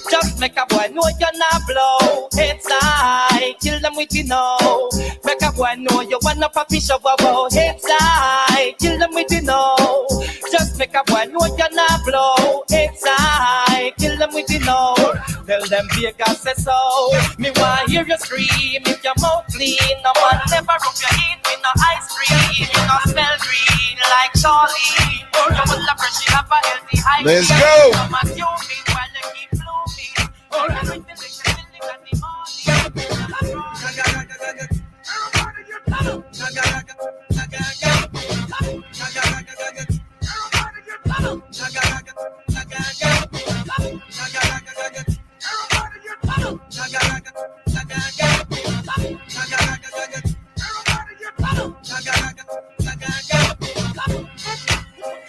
Just make a boy know you're not blow. Heads high, kill them with the know. Make a boy know you wanna pop fish over. Heads high, kill them with the know. Just make a boy know you're not blow. Heads high, kill them with the know. Tell them Vegas says so. Me want hear you scream if your mouth clean. No one never rub your heat with no ice cream. You no smell green like Charlie. You will never she have a healthy high. Let's go. I'm assuming while you keep blooming.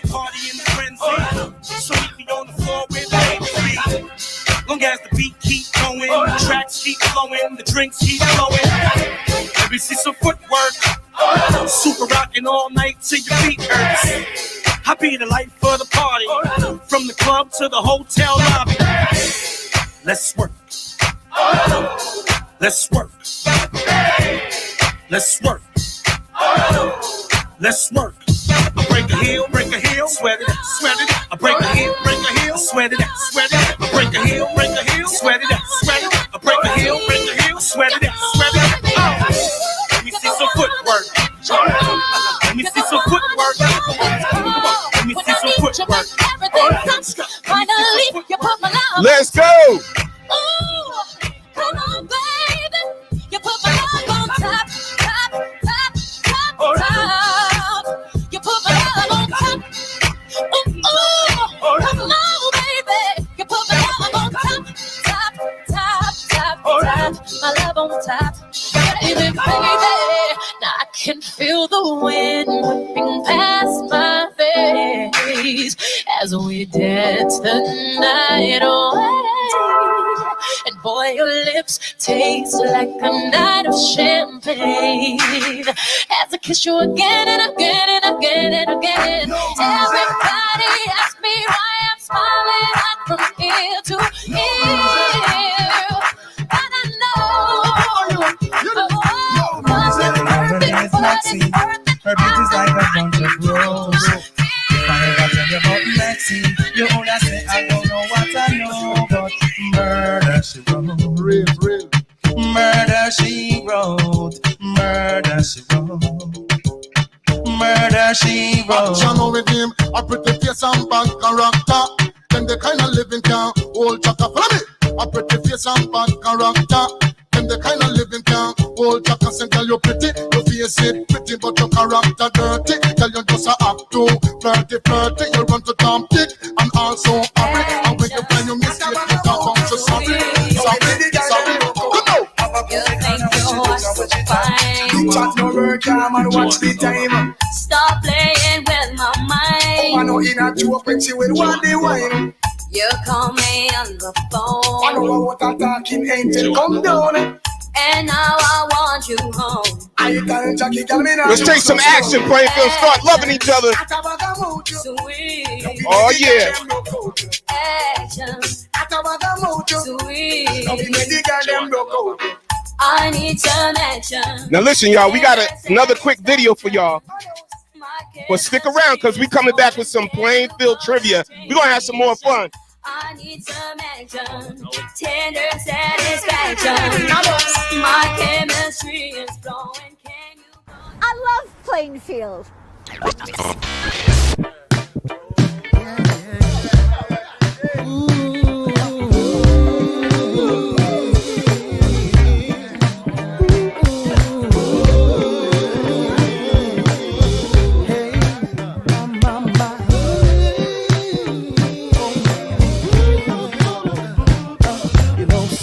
Party in the frenzy, so we be on the floor with Plainfield. Long as the beat keep going, the tracks keep flowing, the drinks keep flowing. Let me see some footwork, super rocking all night till your feet hurts. I be the life of the party, from the club to the hotel lobby. Let's work. Let's work. Let's work. Let's work. I break a heel, sweat it, sweat it. I break a heel, sweat it, sweat it. I break a heel, sweat it, sweat it. I break a heel, sweat it, sweat it. Oh. Let me see some footwork. Let me see some footwork. Let me see some footwork. Finally, you put my love. Let's go. Ooh, come on, baby. You put my love on top, top, top, top, top. You put my love on top. Ooh, come on, baby. You put my love on top, top, top, top, top. My love on top, baby, baby. Now I can feel the wind whipping past my face as we dance the night away. And boy, your lips taste like a night of champagne as I kiss you again and again and again and again. Everybody asks me why I'm smiling like from ear to ear, but I know her beauty's like a bunch of roses. If I ever tell you about Maxine, you only say I don't know what I know, but murder she wrote, murder she wrote, murder she wrote, murder she wrote. Channel with him, a pretty face and bad character. Them the kind of living can hold chaka. Follow me. A pretty face and bad character. Them the kind of living can hold chaka. Say tell you pretty, your face it pretty, but your character dirty. Tell you just a act too flirty, flirty. You run to Tom Dick and also happy. And when you find your mistake, you talk about you sorry, sorry, sorry. Good now. You chat no work, man, watch the time. Stop playing with my mind. Oh, I know in a joke when she will want the wine. You call me on the phone. I know what a talking angel come down. And now I want you home. I tell Jackie, tell me now. Let's take some action, Plainfield. Start loving each other. Sweet. Oh yeah. Action. Sweet. I need some action. Now listen, y'all. We got another quick video for y'all. But stick around because we coming back with some Plainfield trivia. We're gonna have some more fun. I need some action, tender satisfaction. My chemistry is flowing. Can you? I love Plainfield.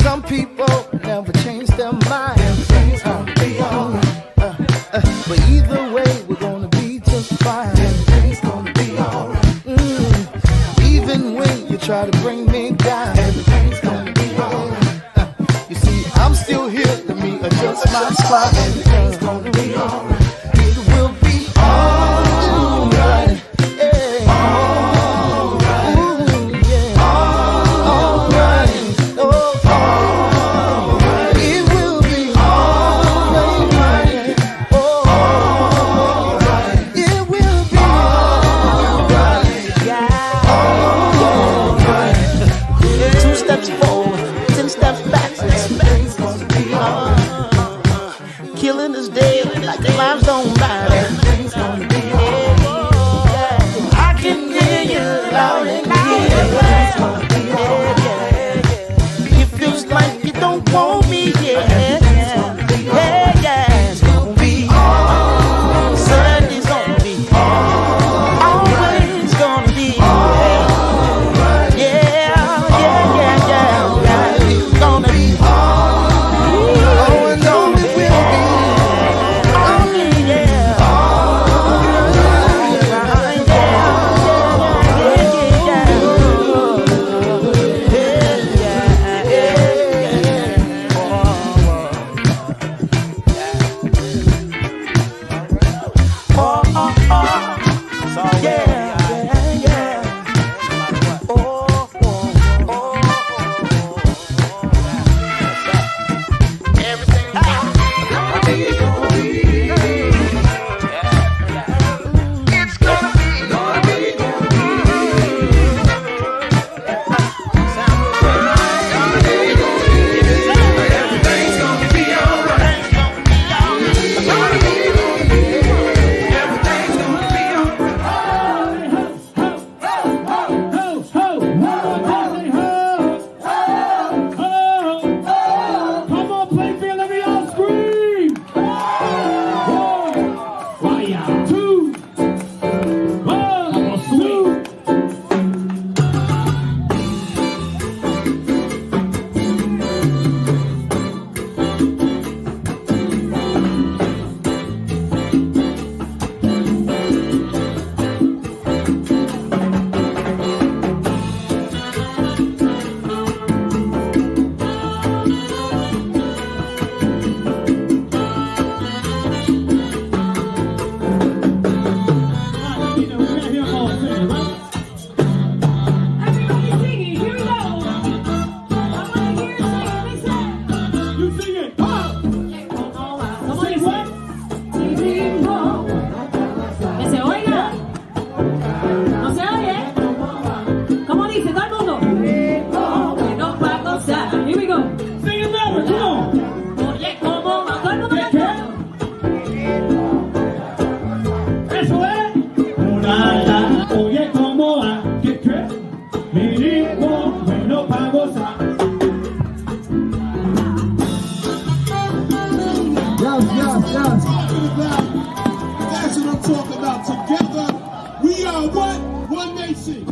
Some people never change their mind. my spot. Everything's gonna be alright. It will be alright. Hey. Alright. Ooh, yeah. Alright. Oh, alright. It will be alright. Oh, alright. It will be alright. Yeah. Alright. 2 steps forward, 10 steps backwards. Killing is dead, like the lives don't matter. I can hear you loud and clear. It feels like you don't want me, yeah. It's gonna be alright. Sunday's gonna be always gonna be alright. Yeah. It's gonna be alright. Oh, and it will be. That's what I'm talking about. Together, we are what? One nation.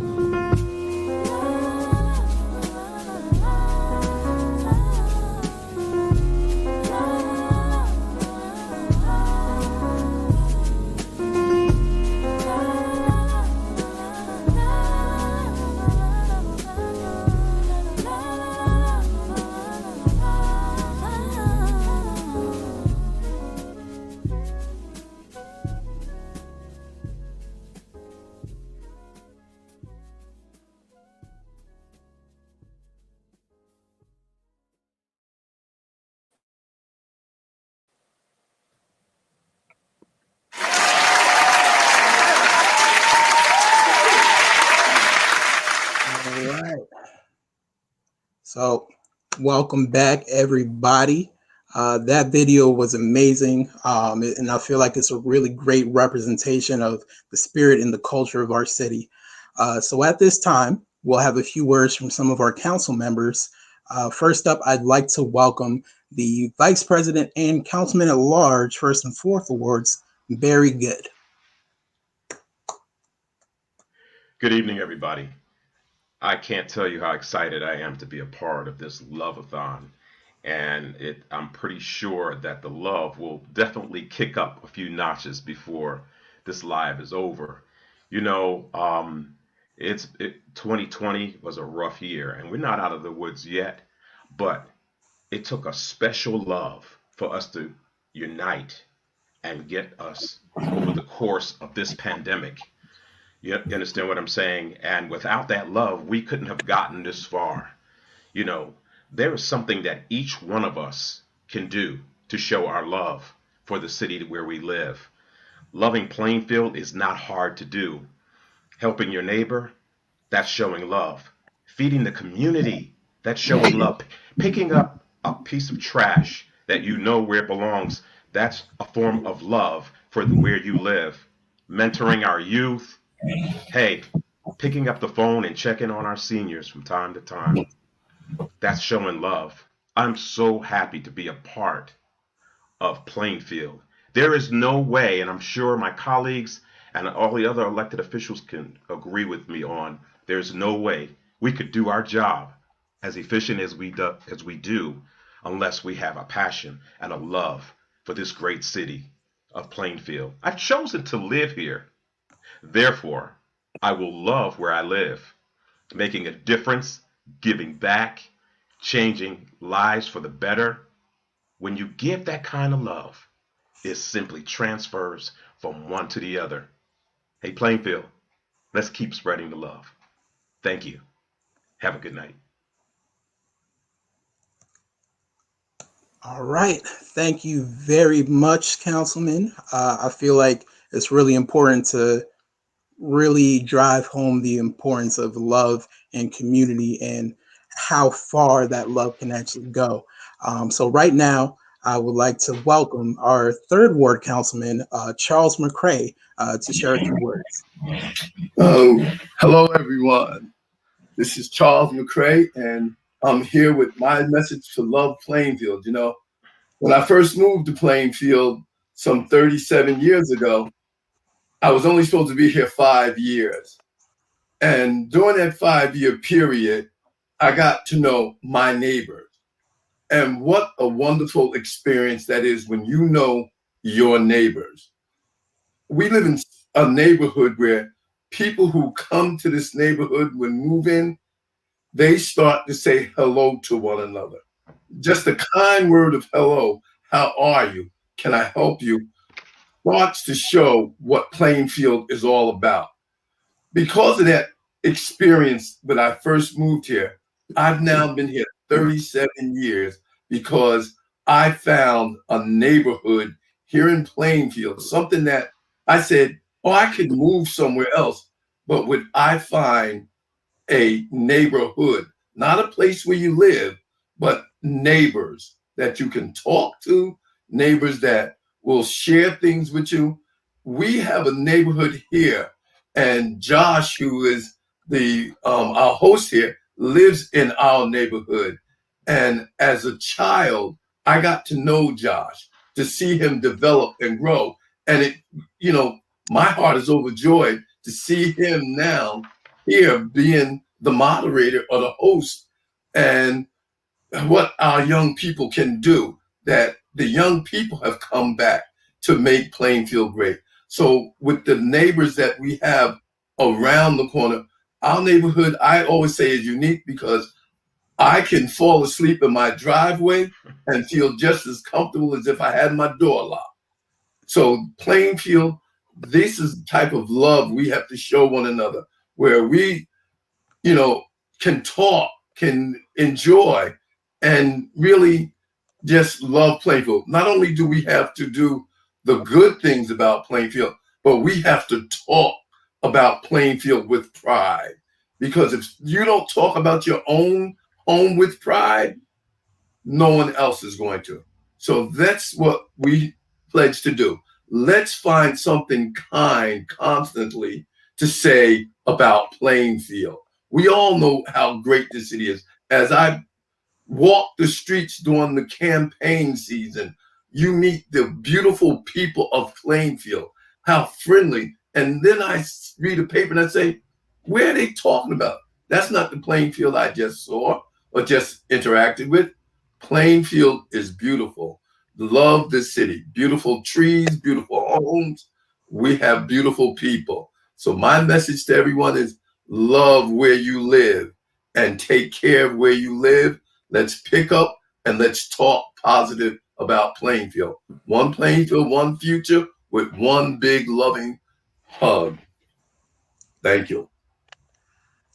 All right. So, welcome back, everybody. That video was amazing, and I feel like it's a really great representation of the spirit and the culture of our city. So, at this time, we'll have a few words from some of our council members. First up, I'd like to welcome the Vice President and Councilman at Large, First and Fourth Awards, Very Good. Good evening, everybody. I can't tell you how excited I am to be a part of this love-a-thon. And I'm pretty sure that the love will definitely kick up a few notches before this live is over. You know, 2020 was a rough year, and we're not out of the woods yet, but it took a special love for us to unite and get us over the course of this pandemic. You understand what I'm saying? And without that love, we couldn't have gotten this far. You know, there is something that each one of us can do to show our love for the city where we live. Loving Plainfield is not hard to do. Helping your neighbor, that's showing love. Feeding the community, that's showing love. Picking up a piece of trash that you know where it belongs, that's a form of love for where you live. Mentoring our youth, hey, picking up the phone and checking on our seniors from time to time, that's showing love. I'm so happy to be a part of Plainfield. There is no way, and I'm sure my colleagues and all the other elected officials can agree with me on, there's no way we could do our job as efficient as we do unless we have a passion and a love for this great city of Plainfield. I've chosen to live here. Therefore, I will love where I live, making a difference, giving back, changing lives for the better. When you give that kind of love, it simply transfers from one to the other. Hey, Plainfield, let's keep spreading the love. Thank you. Have a good night. All right. Thank you very much, Councilman. I feel like it's really important to really drive home the importance of love and community and how far that love can actually go. So right now, I would like to welcome our third ward councilman, Charles McCray, to share a few words. Hello, everyone. This is Charles McCray, and I'm here with my message to love Plainfield. You know, when I first moved to Plainfield some 37 years ago, I was only supposed to be here 5 years. And during that 5-year period, I got to know my neighbors. And what a wonderful experience that is when you know your neighbors. We live in a neighborhood where people who come to this neighborhood when move in, they start to say hello to one another. Just a kind word of hello. How are you? Can I help you? Starts to show what Plainfield is all about. Because of that experience when I first moved here, I've now been here 37 years because I found a neighborhood here in Plainfield, something that I said, oh, I could move somewhere else, but would I find a neighborhood, not a place where you live, but neighbors that you can talk to, neighbors that will share things with you. We have a neighborhood here, and Josh, who is the our host here, lives in our neighborhood. And as a child, I got to know Josh, to see him develop and grow. And it, you know, my heart is overjoyed to see him now here being the moderator or the host, and what our young people can do, that the young people have come back to make Plainfield great. So with the neighbors that we have around the corner, our neighborhood, I always say, is unique because I can fall asleep in my driveway and feel just as comfortable as if I had my door locked. So Plainfield, this is the type of love we have to show one another, where we, you know, can talk, can enjoy, and really just love Plainfield. Not only do we have to do the good things about Plainfield, but we have to talk about Plainfield with pride. Because if you don't talk about your own home with pride, no one else is going to. So that's what we pledge to do. Let's find something kind constantly to say about Plainfield. We all know how great this city is. As I walk the streets during the campaign season, you meet the beautiful people of Plainfield, how friendly. And then I read a paper and I say, where are they talking about? That's not the Plainfield I just saw or just interacted with. Plainfield is beautiful. Love this city. Beautiful trees, beautiful homes. We have beautiful people. So my message to everyone is love where you live and take care of where you live. Let's pick up and let's talk positive about Plainfield. One Plainfield, one future with one big loving hug. Thank you.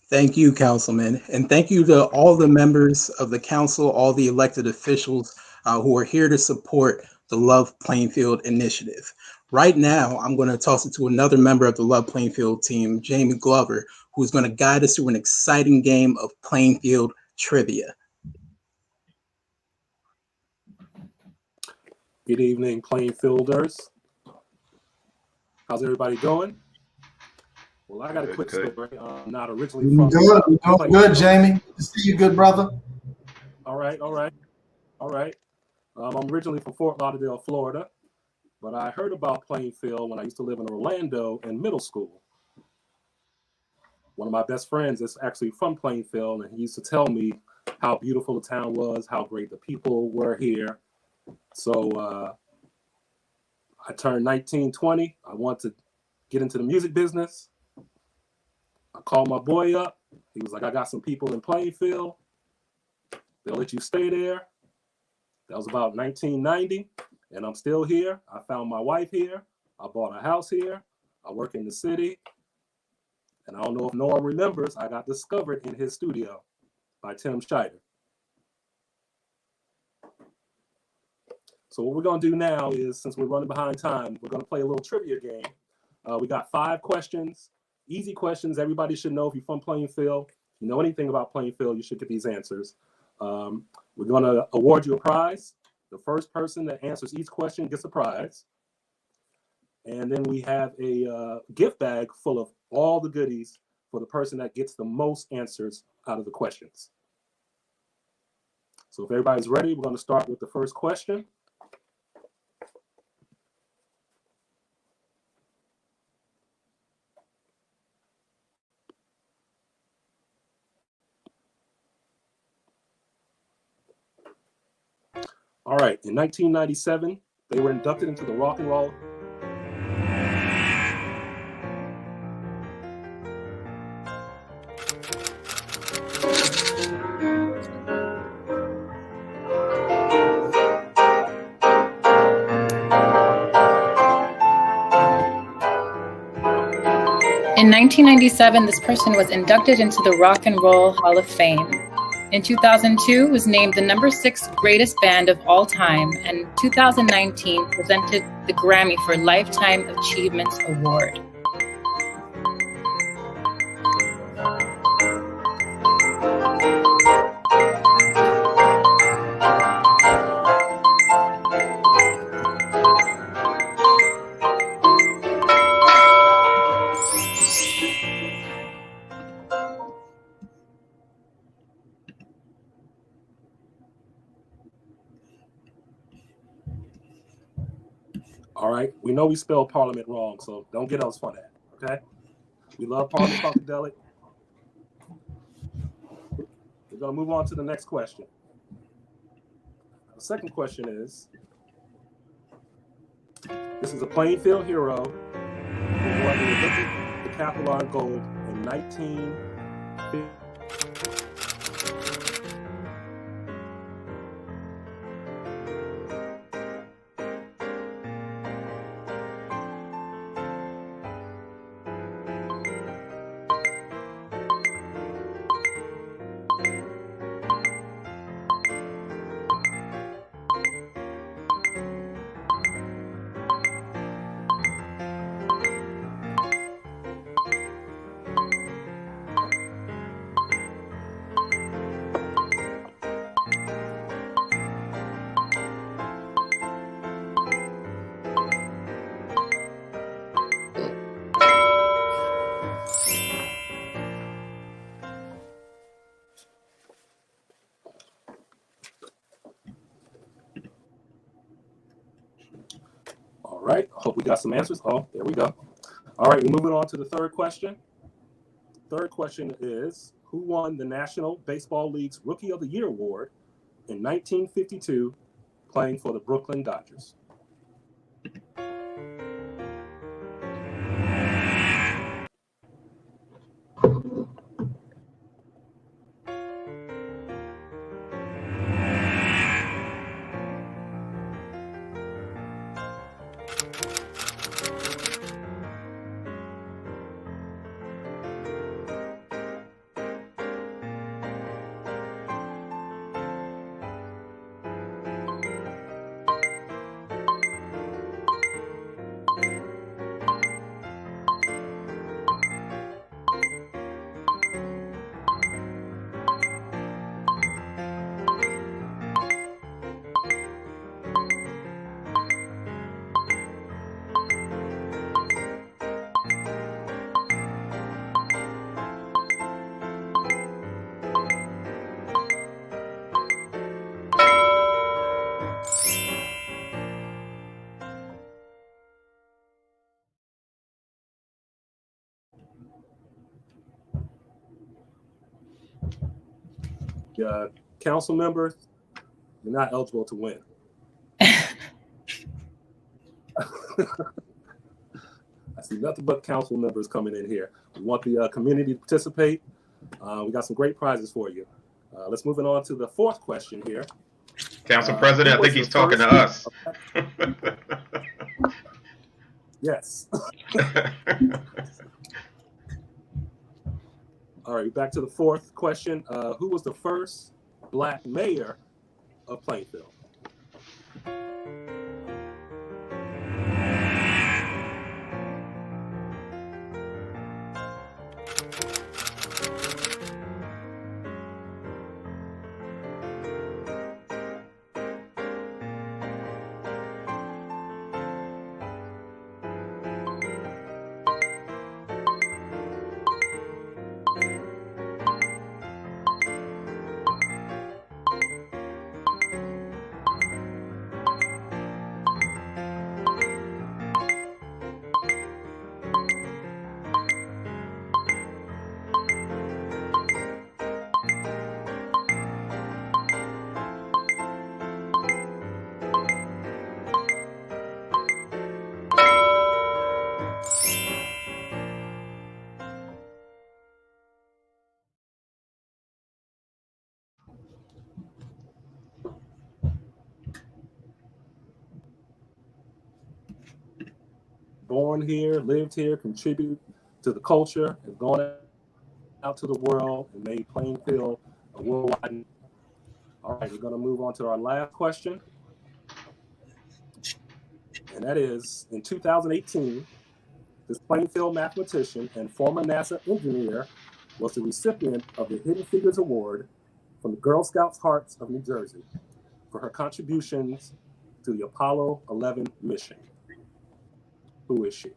Thank you, Councilman. And thank you to all the members of the council, all the elected officials who are here to support the Love Plainfield initiative. Right now, I'm going to toss it to another member of the Love Plainfield team, Jamie Glover, who's going to guide us through an exciting game of Plainfield trivia. Good evening, Plainfielders. How's everybody doing? Well, I got a quick story. I'm not originally from Good, good, Jamie. To see you, good brother. All right. I'm originally from Fort Lauderdale, Florida, but I heard about Plainfield when I used to live in Orlando in middle school. One of my best friends is actually from Plainfield, and he used to tell me how beautiful the town was, how great the people were here. So I turned 19, 20. I wanted to get into the music business. I called my boy up. He was like, I got some people in Plainfield. They'll let you stay there. That was about 1990, and I'm still here. I found my wife here. I bought a house here. I work in the city. And I don't know if no one remembers, I got discovered in his studio by Tim Scheider. So what we're going to do now is, since we're running behind time, we're going to play a little trivia game. We got 5 questions, easy questions. Everybody should know if you're from Plainfield. If you know anything about Plainfield, you should get these answers. We're going to award you a prize. The first person that answers each question gets a prize. And then we have a gift bag full of all the goodies for the person that gets the most answers out of the questions. So if everybody's ready, we're going to start with the first question. All right, in 1997, they were inducted into the Rock and Roll. In 1997, this person was inducted into the Rock and Roll Hall of Fame. In 2002, was named the number 6 greatest band of all time, and 2019 presented the Grammy for Lifetime Achievements Award. All right, we know we spelled Parliament wrong, so don't get us for that, okay? We love Parliament Funkadelic. We're going to move on to the next question. The second question is, this is a Plainfield hero who won the Olympic decathlon gold in 1950. All right, hope we got some answers. Oh, there we go. All right, we're moving on to the third question. Third question is, who won the National Baseball League's Rookie of the Year award in 1952 playing for the Brooklyn Dodgers? council members, you're not eligible to win. I see nothing but council members coming in here. We want the community to participate. We got some great prizes for you. Let's move on to the fourth question here. Council President, I think he's talking to us. Yes. All right, back to the fourth question. Who was the first Black mayor of Plainfield? Born here, lived here, contribute to the culture, and gone out to the world and made Plainfield a worldwide. All right, we're going to move on to our last question. And that is, in 2018, this Plainfield mathematician and former NASA engineer was the recipient of the Hidden Figures Award from the Girl Scouts Hearts of New Jersey for her contributions to the Apollo 11 mission. Who is she?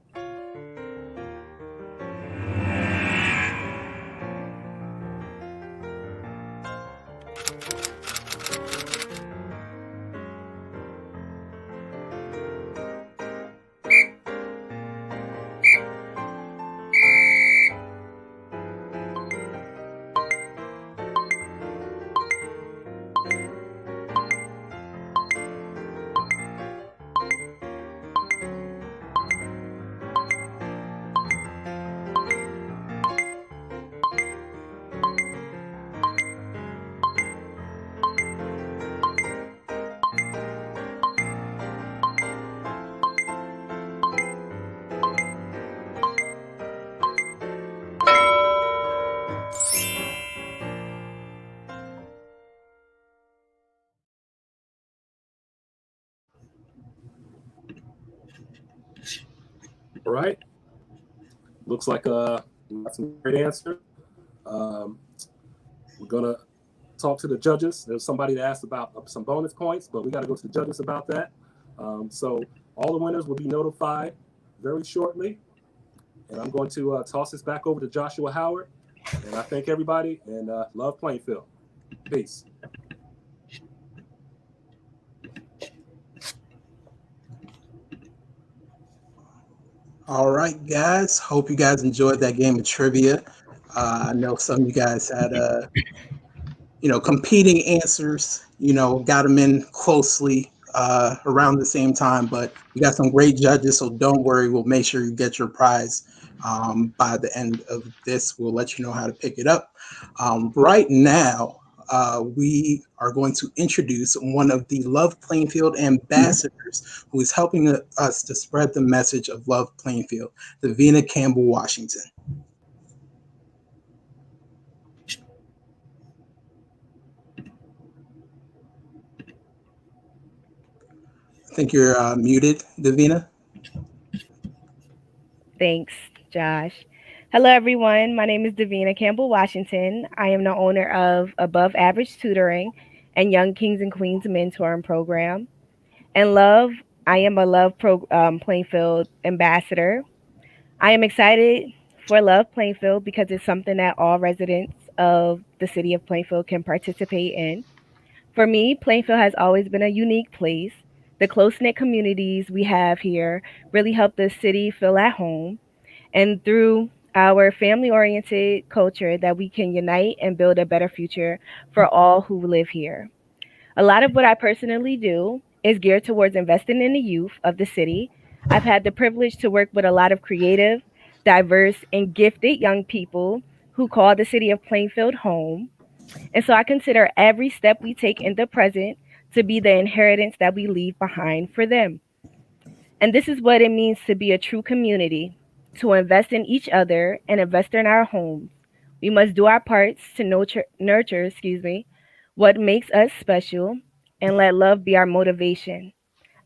All right. Looks like we got some great answers. We're going to talk to the judges. There's somebody that asked about some bonus points, but we got to go to the judges about that. So all the winners will be notified very shortly. And I'm going to toss this back over to Joshua Howard. And I thank everybody and love Plainfield. Peace. All right, guys. Hope you guys enjoyed that game of trivia. I know some of you guys had, competing answers. Got them in closely around the same time. But you got some great judges, so don't worry. We'll make sure you get your prize by the end of this. We'll let you know how to pick it up. Right now, we are going to introduce one of the Love Plainfield ambassadors who is helping us to spread the message of Love Plainfield, Davina Campbell Washington. I think you're muted, Davina. Thanks, Josh. Hello, everyone. My name is Davina Campbell Washington. I am the owner of Above Average Tutoring and Young Kings and Queens Mentoring Program. And Love, I am a Love Plainfield ambassador. I am excited for Love Plainfield because it's something that all residents of the city of Plainfield can participate in. For me, Plainfield has always been a unique place. The close-knit communities we have here really help the city feel at home. And through our family oriented culture that we can unite and build a better future for all who live here. A lot of what I personally do is geared towards investing in the youth of the city. I've had the privilege to work with a lot of creative, diverse, and gifted young people who call the city of Plainfield home. And so I consider every step we take in the present to be the inheritance that we leave behind for them. And this is what it means to be a true community, to invest in each other and invest in our homes. We must do our parts to nurture, what makes us special and let love be our motivation.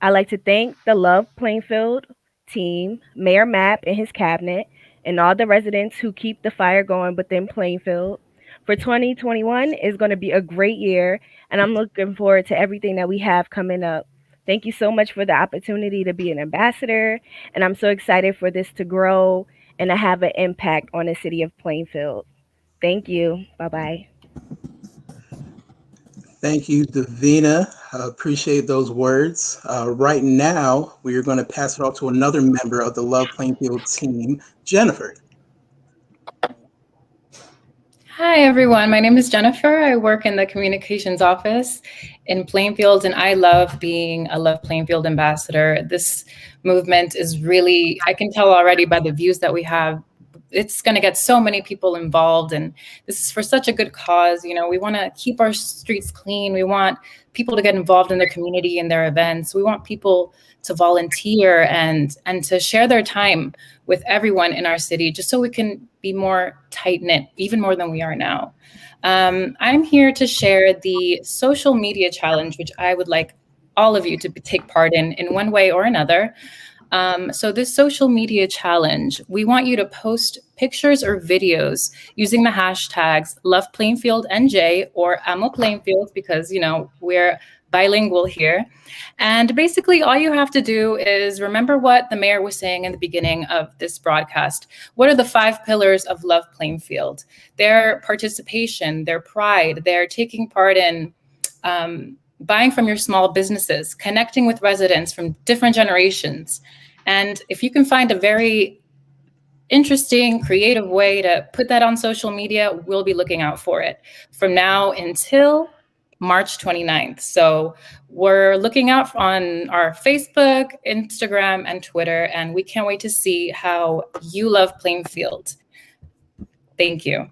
I'd like to thank the Love Plainfield team, Mayor Mapp and his cabinet, and all the residents who keep the fire going within Plainfield. For 2021 is going to be a great year, and I'm looking forward to everything that we have coming up. Thank you so much for the opportunity to be an ambassador, and I'm so excited for this to grow and to have an impact on the city of Plainfield. Thank you. Bye bye. Thank you, Davina. I appreciate those words. Right now, we are going to pass it off to another member of the Love Plainfield team, Jennifer. Hi, everyone. My name is Jennifer. I work in the communications office in Plainfield, and I love being a Love Plainfield ambassador. This movement is really, I can tell already by the views that we have, it's going to get so many people involved, and this is for such a good cause. You know, we want to keep our streets clean. We want people to get involved in their community and their events. We want people to volunteer and to share their time with everyone in our city, just so we can be more tight-knit, even more than we are now. I'm here to share the social media challenge, which I would like all of you to take part in one way or another. So this social media challenge, we want you to post pictures or videos using the hashtags LovePlainfieldNJ or I'm a Plainfield, because, you know, we're bilingual here. And basically all you have to do is remember what the mayor was saying in the beginning of this broadcast. What are the 5 pillars of Love Plainfield? Their participation, their pride, their taking part in buying from your small businesses, connecting with residents from different generations. And if you can find a very interesting, creative way to put that on social media, we'll be looking out for it from now until March 29th. So we're looking out on our Facebook, Instagram, and Twitter, and we can't wait to see how you love Plainfield. Thank you.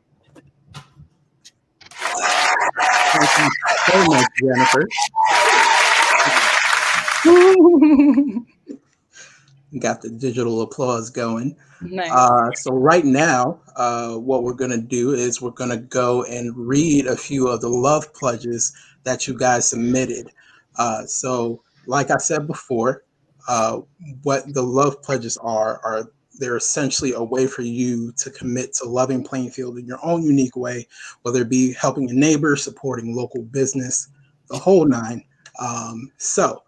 Thank you so much, Jennifer. Got the digital applause going. Nice. So right now, what we're going to do is we're going to go and read a few of the love pledges that you guys submitted. So like I said before, what the love pledges are they're essentially a way for you to commit to loving Plainfield in your own unique way, whether it be helping your neighbor, supporting local business, the whole nine. So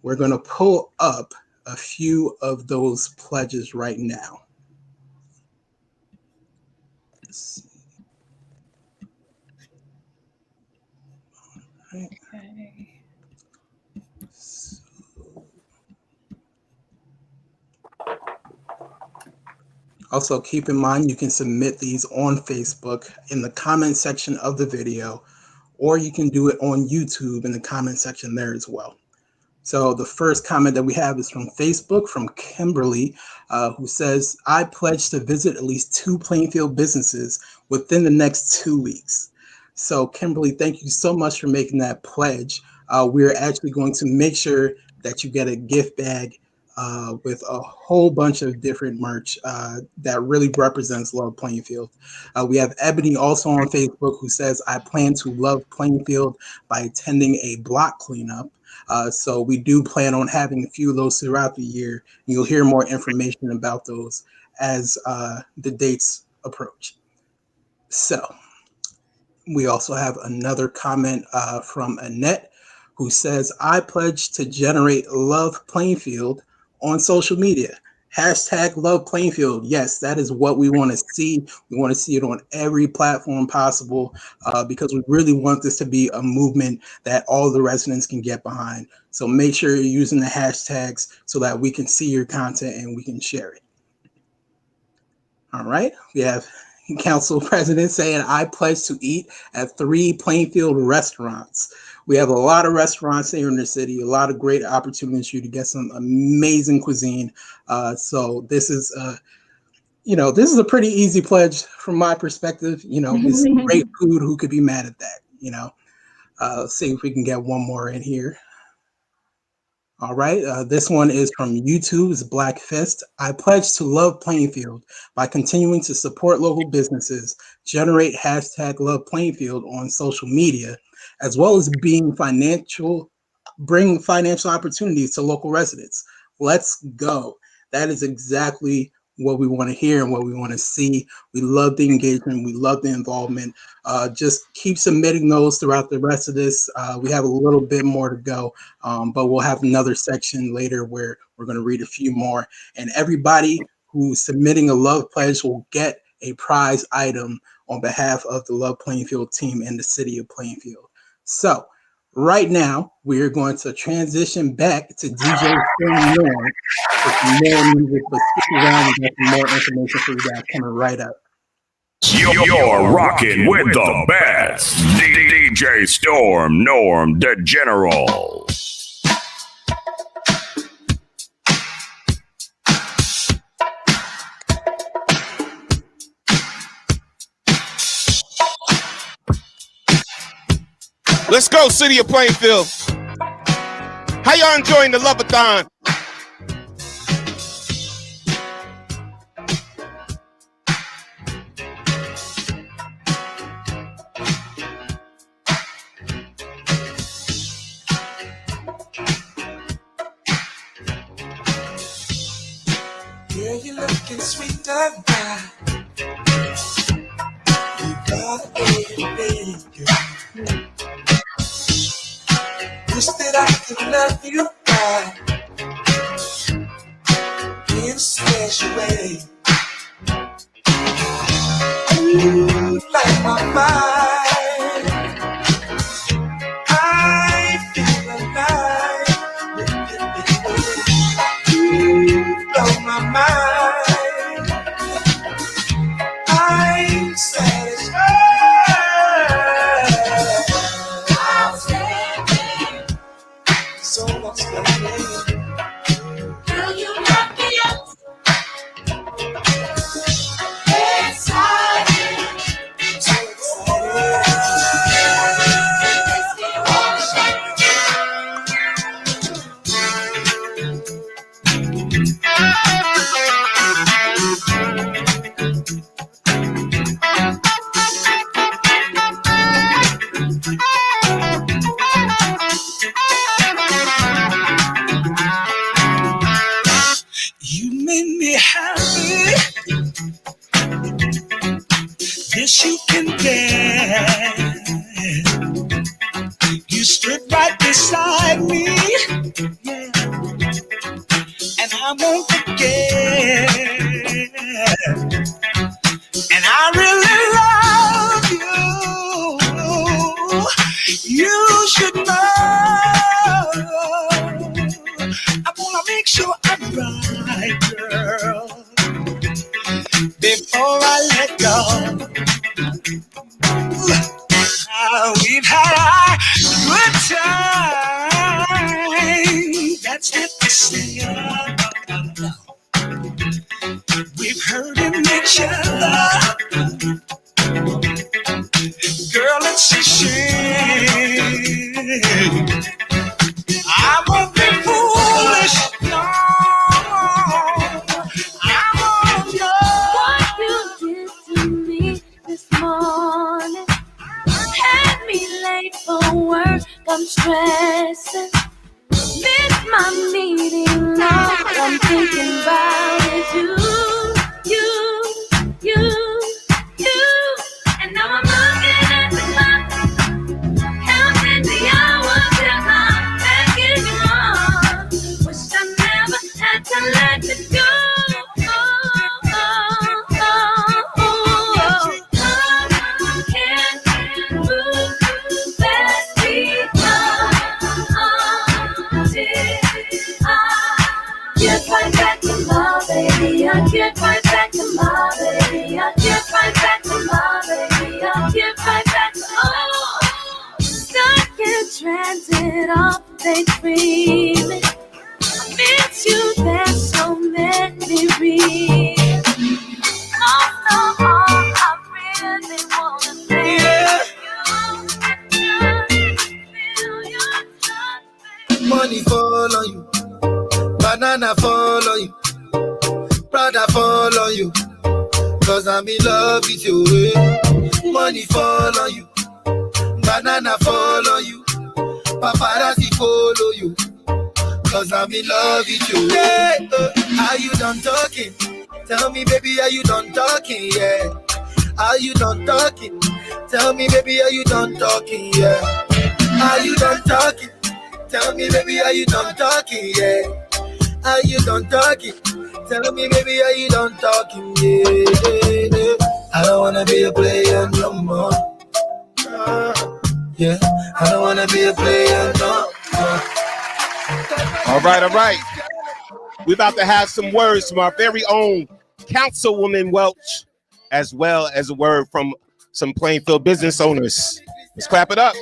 we're going to pull up a few of those pledges right now. Let's see. All right. Okay. Also, keep in mind you can submit these on Facebook in the comment section of the video, or you can do it on YouTube in the comment section there as well. So the first comment that we have is from Facebook, from Kimberly, who says, I pledge to visit at least 2 Plainfield businesses within the next 2 weeks. So Kimberly, thank you so much for making that pledge. We're actually going to make sure that you get a gift bag with a whole bunch of different merch that really represents Love Plainfield. We have Ebony also on Facebook who says, I plan to love Plainfield by attending a block cleanup. So we do plan on having a few of those throughout the year. You'll hear more information about those as the dates approach. So we also have another comment from Annette who says, I pledge to generate Love Plainfield on social media. Hashtag Love Plainfield. Yes, that is what we want to see. We want to see it on every platform possible because we really want this to be a movement that all the residents can get behind. So make sure you're using the hashtags so that we can see your content and we can share it. All right. We have Council President saying, I pledge to eat at 3 Plainfield restaurants. We have a lot of restaurants here in the city, a lot of great opportunities for you to get some amazing cuisine. So this is, this is a pretty easy pledge from my perspective. It's great food. Who could be mad at that? Let's see if we can get one more in here. All right, this one is from YouTube's Black Fist. I pledge to love Plainfield by continuing to support local businesses, generate hashtag Love Plainfield on social media, as well as bring financial opportunities to local residents. Let's go. That is exactly what we want to hear and what we want to see. We love the engagement. We love the involvement. Just keep submitting those throughout the rest of this. We have a little bit more to go, but we'll have another section later where we're going to read a few more. And everybody who's submitting a love pledge will get a prize item on behalf of the Love Plainfield team in the city of Plainfield. So right now, we're going to transition back to DJ Storm Norm for some more music, but stick around and get some more information for you guys coming right up. You're rocking with the best. DJ Storm Norm, the General. Let's go, City of Plainfield. How y'all enjoying the Love-a-thon? Yeah, you're looking sweet tonight. You got a baby. Wish that I could love you right in a special way. You like my mind. I feel alive with you, baby. You blow my mind. I'm satisfied. So much better. Girl, you knock me out. Excited. So excited. Makes me wanna shout. You made me happy. This you can get. You stood right beside me, yeah, and I won't forget. And I really love you. You should know. I wanna make sure I'm right, girl, before I let go. We've had a good time. That's it to say. We've hurting each other. Girl, it's a shame. I won't be foolish, no. I won't know What you did to me this morning had me late for work. I'm stressing. Miss my meeting. All I'm thinking about is you. And now I'm looking at the clock, counting the hours till I'm back in your arms. Wish I never had to let it go. Can't move fast because I get right back to my baby. I get right back to my baby. right back to my baby. I'll give right back to all. Stuck in transit off the daydreaming. I miss you, there's so many reasons. Most of all, I really wanna thank you. Money fall on you, banana fall on you, Prada fall on you, cause I'm in love with you. Money fall on you, banana fall on you, paparazzi follow you, cause I'm in love with you. Yeah, are you done talking? Tell me, baby, are you done talking? Yeah. Are you done talking? Tell me, baby, are you done talking? Yeah. Are you done talking? Tell me, baby, are you done talking? Yeah. Are you done talking? Tell me, baby, are you done talking? Yeah. I don't wanna be a player no more. Yeah. I don't wanna be a player no more. All right. We're about to have some words from our very own Councilwoman Welch, as well as a word from some Plainfield business owners. Let's clap it up.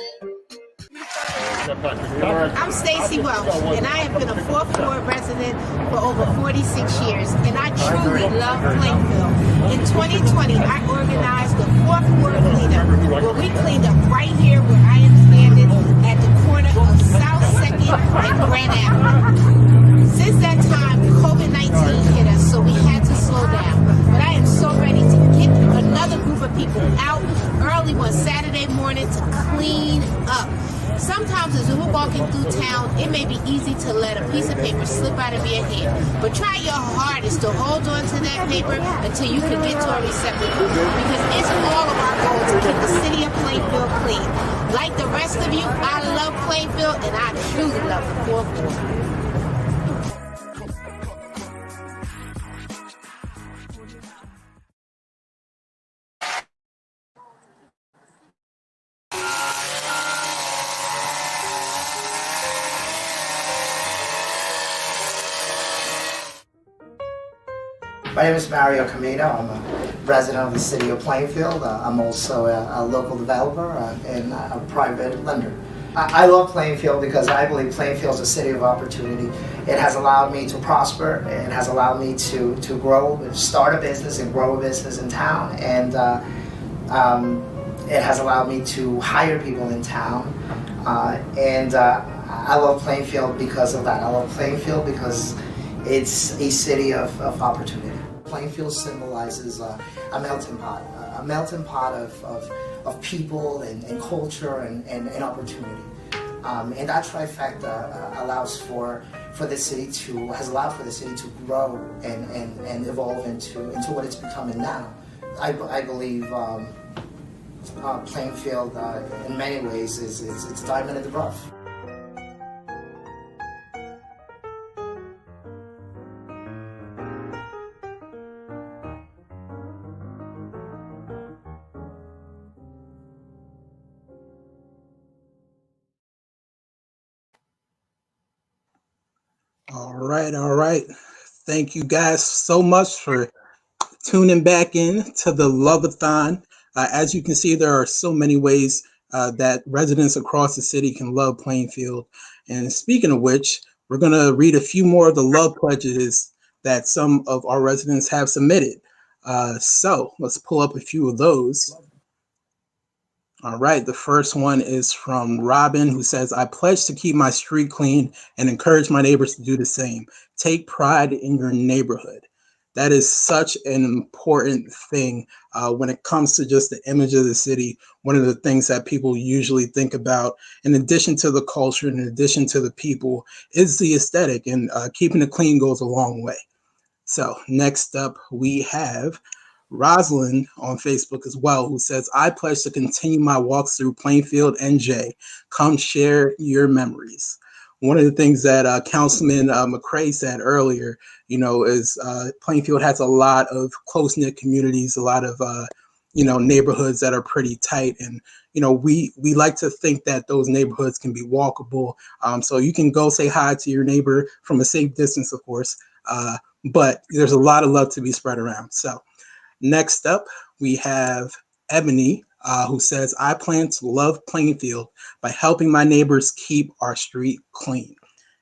I'm Stacy Welch, and I have been a 4th Ward resident for over 46 years, and I truly love Plainfield. In 2020, I organized the 4th Ward cleanup, where we cleaned up right here where I am standing at the corner of South 2nd and Grand Avenue. Since that time, COVID-19 hit us, so we had to slow down. But I am so ready to get another group of people out early one Saturday morning to clean up. Sometimes as we're walking through town, it may be easy to let a piece of paper slip out of your hand. But try your hardest to hold on to that paper until you can get to a receptacle. Because it's all of our goal to keep the city of Plainfield clean. Like the rest of you, I love Plainfield, and I truly love the 4th Ward. My name is Mario Camino. I'm a resident of the city of Plainfield. I'm also a local developer and a private lender. I love Plainfield because I believe Plainfield is a city of opportunity. It has allowed me to prosper. It has allowed me to grow, start a business and grow a business in town. And it has allowed me to hire people in town. I love Plainfield because of that. I love Plainfield because it's a city of opportunity. Plainfield symbolizes a melting pot of people and culture and opportunity. And that trifecta has allowed for the city to grow and evolve into what it's becoming now. I believe Plainfield, in many ways, it's a diamond in the rough. All right. Thank you guys so much for tuning back in to the Love-a-thon. As you can see, there are so many ways that residents across the city can love Plainfield. And speaking of which, we're going to read a few more of the love pledges that some of our residents have submitted. So let's pull up a few of those. All right, the first one is from Robin, who says, I pledge to keep my street clean and encourage my neighbors to do the same. Take pride in your neighborhood. That is such an important thing when it comes to just the image of the city. One of the things that people usually think about, in addition to the culture, in addition to the people, is the aesthetic, and keeping it clean goes a long way. So next up, we have Rosalind on Facebook as well, who says, I pledge to continue my walks through Plainfield NJ. Come share your memories. One of the things that Councilman McCray said earlier, is Plainfield has a lot of close-knit communities, a lot of, neighborhoods that are pretty tight. And, we like to think that those neighborhoods can be walkable. So you can go say hi to your neighbor from a safe distance, of course, but there's a lot of love to be spread around. So next up, we have Ebony, who says, I plan to love Plainfield by helping my neighbors keep our street clean.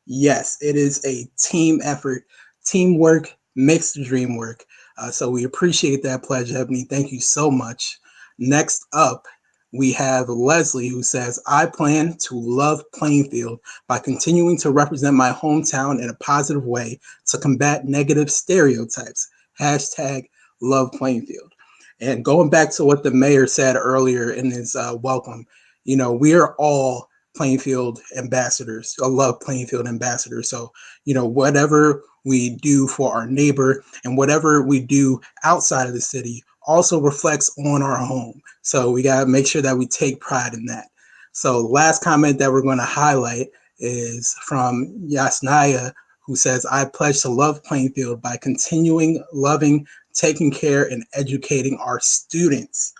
Yes, it is a team effort, teamwork makes the dream work. So we appreciate that pledge, Ebony. Thank you so much. Next up, we have Leslie, who says, I plan to love Plainfield by continuing to represent my hometown in a positive way to combat negative stereotypes. Hashtag love Plainfield. And going back to what the mayor said earlier in his welcome, you know, we are all Plainfield ambassadors. I love Plainfield ambassadors. So, you know, whatever we do for our neighbor and whatever we do outside of the city also reflects on our home. So we got to make sure that we take pride in that. So last comment that we're going to highlight is from Yasnaya, who says, I pledge to love Plainfield by continuing loving, taking care, and educating our students.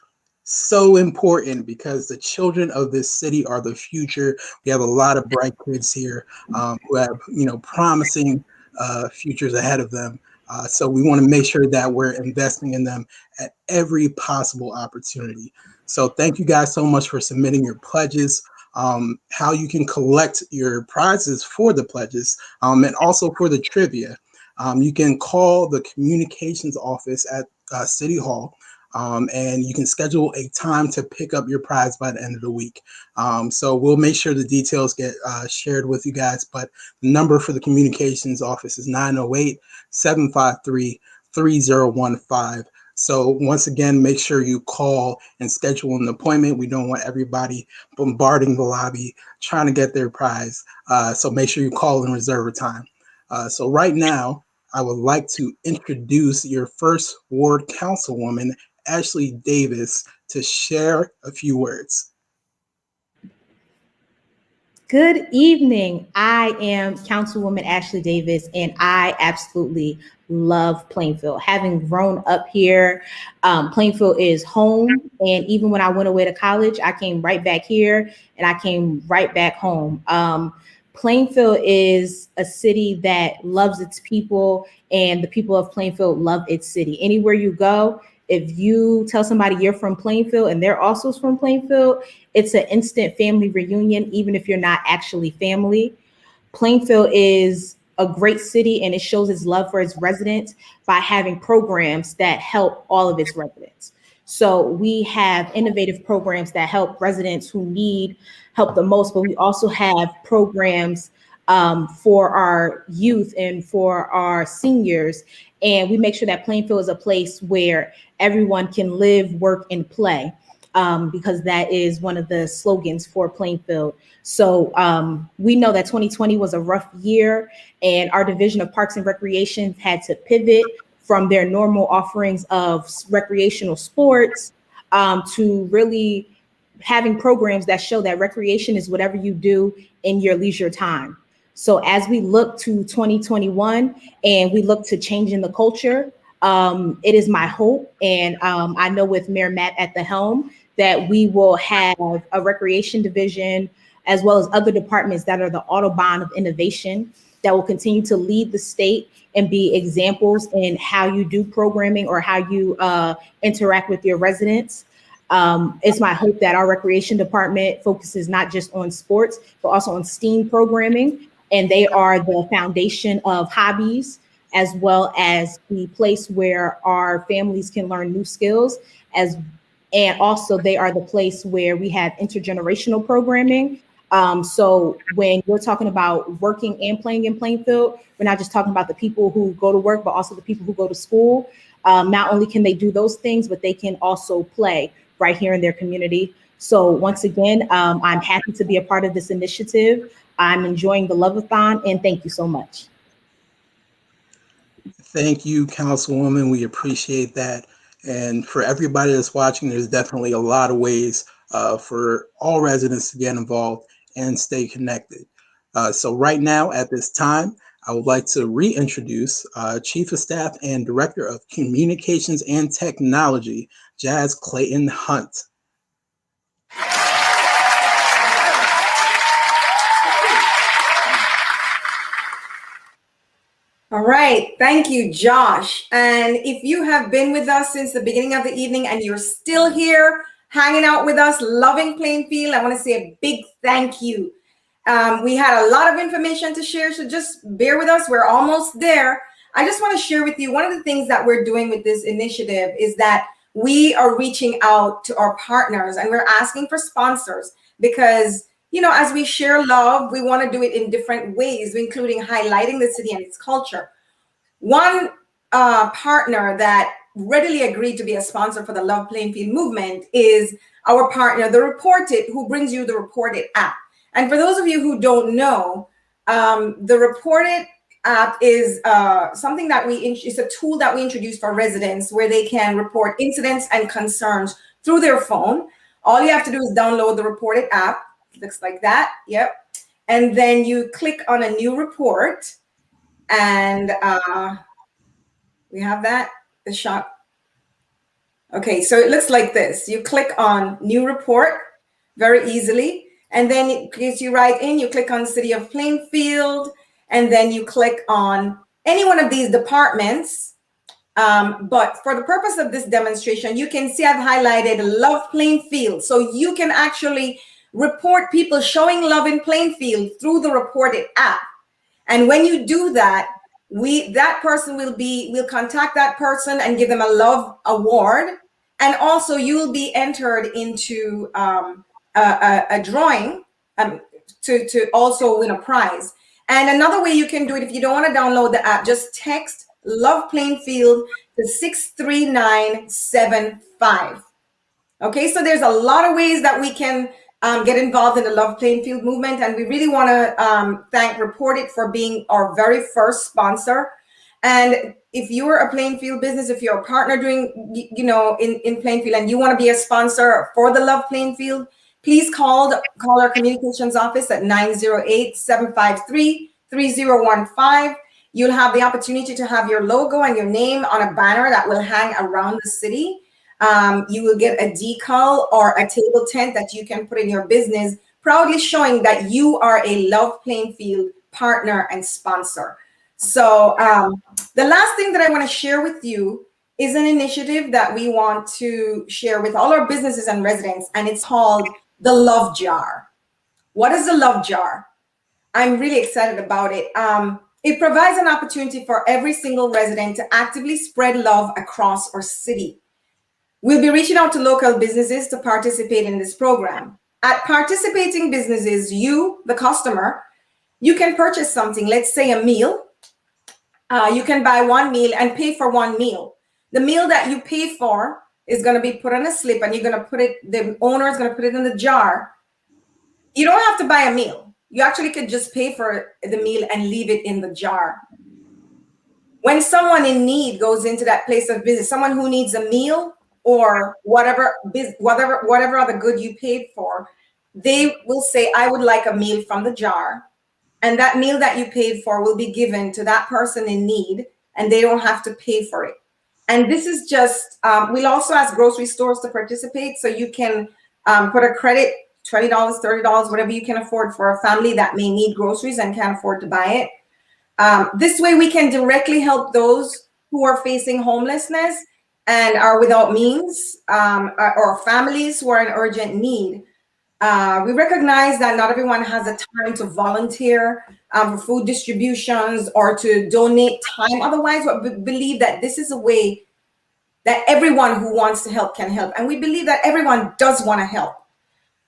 So important because the children of this city are the future. We have a lot of bright kids here who have, you know, promising futures ahead of them. So we want to make sure that we're investing in them at every possible opportunity. So thank you guys so much for submitting your pledges. How you can collect your prizes for the pledges and also for the trivia. You can call the communications office at City Hall. And you can schedule a time to pick up your prize by the end of the week. So we'll make sure the details get shared with you guys, but the number for the communications office is 908-753-3015. So once again, make sure you call and schedule an appointment. We don't want everybody bombarding the lobby trying to get their prize. So make sure you call and reserve a time. So right now, I would like to introduce your first ward councilwoman, Ashley Davis, to share a few words. Good evening. I am Councilwoman Ashley Davis, and I absolutely love Plainfield. Having grown up here, Plainfield is home. And even when I went away to college, I came right back here and I came right back home. Plainfield is a city that loves its people, and the people of Plainfield love its city. Anywhere you go, if you tell somebody you're from Plainfield and they're also from Plainfield, it's an instant family reunion, even if you're not actually family. Plainfield is a great city, and it shows its love for its residents by having programs that help all of its residents. So we have innovative programs that help residents who need help the most, but we also have programs for our youth and for our seniors. And we make sure that Plainfield is a place where everyone can live, work, and play, because that is one of the slogans for Plainfield. So we know that 2020 was a rough year, and our Division of Parks and Recreation had to pivot from their normal offerings of recreational sports to really having programs that show that recreation is whatever you do in your leisure time. So as we look to 2021 and we look to changing the culture, it is my hope, and I know with Mayor Matt at the helm, that we will have a recreation division as well as other departments that are the Autobahn of innovation that will continue to lead the state and be examples in how you do programming or how you interact with your residents. It's my hope that our recreation department focuses not just on sports, but also on STEAM programming. And they are the foundation of hobbies, as well as the place where our families can learn new skills. And also they are the place where we have intergenerational programming. So when we're talking about working and playing in Plainfield, we're not just talking about the people who go to work, but also the people who go to school. Not only can they do those things, but they can also play right here in their community. So once again, I'm happy to be a part of this initiative. I'm enjoying the Love-a-thon, and thank you so much. Thank you, Councilwoman. We appreciate that. And for everybody that's watching, there's definitely a lot of ways for all residents to get involved and stay connected. So right now, at this time, I would like to reintroduce Chief of Staff and Director of Communications and Technology, Jazz Clayton Hunt. All All right. Thank you, Josh. And if you have been with us since the beginning of the evening and you're still here hanging out with us, loving Plainfield, I want to say a big thank you. We had a lot of information to share, so just bear with us. We're almost there. I just want to share with you one of the things that we're doing with this initiative is that we are reaching out to our partners and we're asking for sponsors because, you know, as we share love, we want to do it in different ways, including highlighting the city and its culture. One partner that readily agreed to be a sponsor for the Love Plainfield movement is our partner, The Reported, who brings you the Reported app. And for those of you who don't know, the Reported app is something that it's a tool that we introduced for residents where they can report incidents and concerns through their phone. All you have to do is download the Reported app. Looks like that. Yep. And then you click on a new report and we have that, the shot. Okay, so it looks like this. You click on new report very easily. And then it gives you right in, you click on City of Plainfield, and then you click on any one of these departments. But for the purpose of this demonstration, you can see I've highlighted Love Plainfield. So you can actually report people showing love in Plainfield through the Reported app. And when you do that, that person we'll contact that person and give them a love award. And also you will be entered into a drawing to also win a prize. And another way you can do it, if you don't want to download the app, just text Love Plainfield to 63975. Okay, so there's a lot of ways that we can get involved in the Love Plainfield movement. And we really want to thank Reported for being our very first sponsor. And if you're a Plainfield business, if you're a partner doing, you know, in Plainfield and you want to be a sponsor for the Love Plainfield, please call our communications office at 908-753-3015. You'll have the opportunity to have your logo and your name on a banner that will hang around the city. You will get a decal or a table tent that you can put in your business, proudly showing that you are a Love Plainfield partner and sponsor. So the last thing that I want to share with you is an initiative that we want to share with all our businesses and residents, and it's called the Love Jar. What is the Love Jar? I'm really excited about it. It provides an opportunity for every single resident to actively spread love across our city. We'll be reaching out to local businesses to participate in this program. At participating businesses, you, the customer, you can purchase something, let's say a meal. You can buy one meal and pay for one meal. The meal that you pay for is going to be put on a slip and you're going to put it, the owner is going to put it in the jar. You don't have to buy a meal. You actually could just pay for the meal and leave it in the jar. When someone in need goes into that place of business, someone who needs a meal or whatever other good you paid for, they will say, I would like a meal from the jar. And that meal that you paid for will be given to that person in need, and they don't have to pay for it. And this is just, we'll also ask grocery stores to participate. So you can put a credit, $20, $30, whatever you can afford for a family that may need groceries and can't afford to buy it. This way we can directly help those who are facing homelessness and are without means, or families who are in urgent need. We recognize that not everyone has the time to volunteer for food distributions or to donate time otherwise, but we believe that this is a way that everyone who wants to help can help. And we believe that everyone does want to help.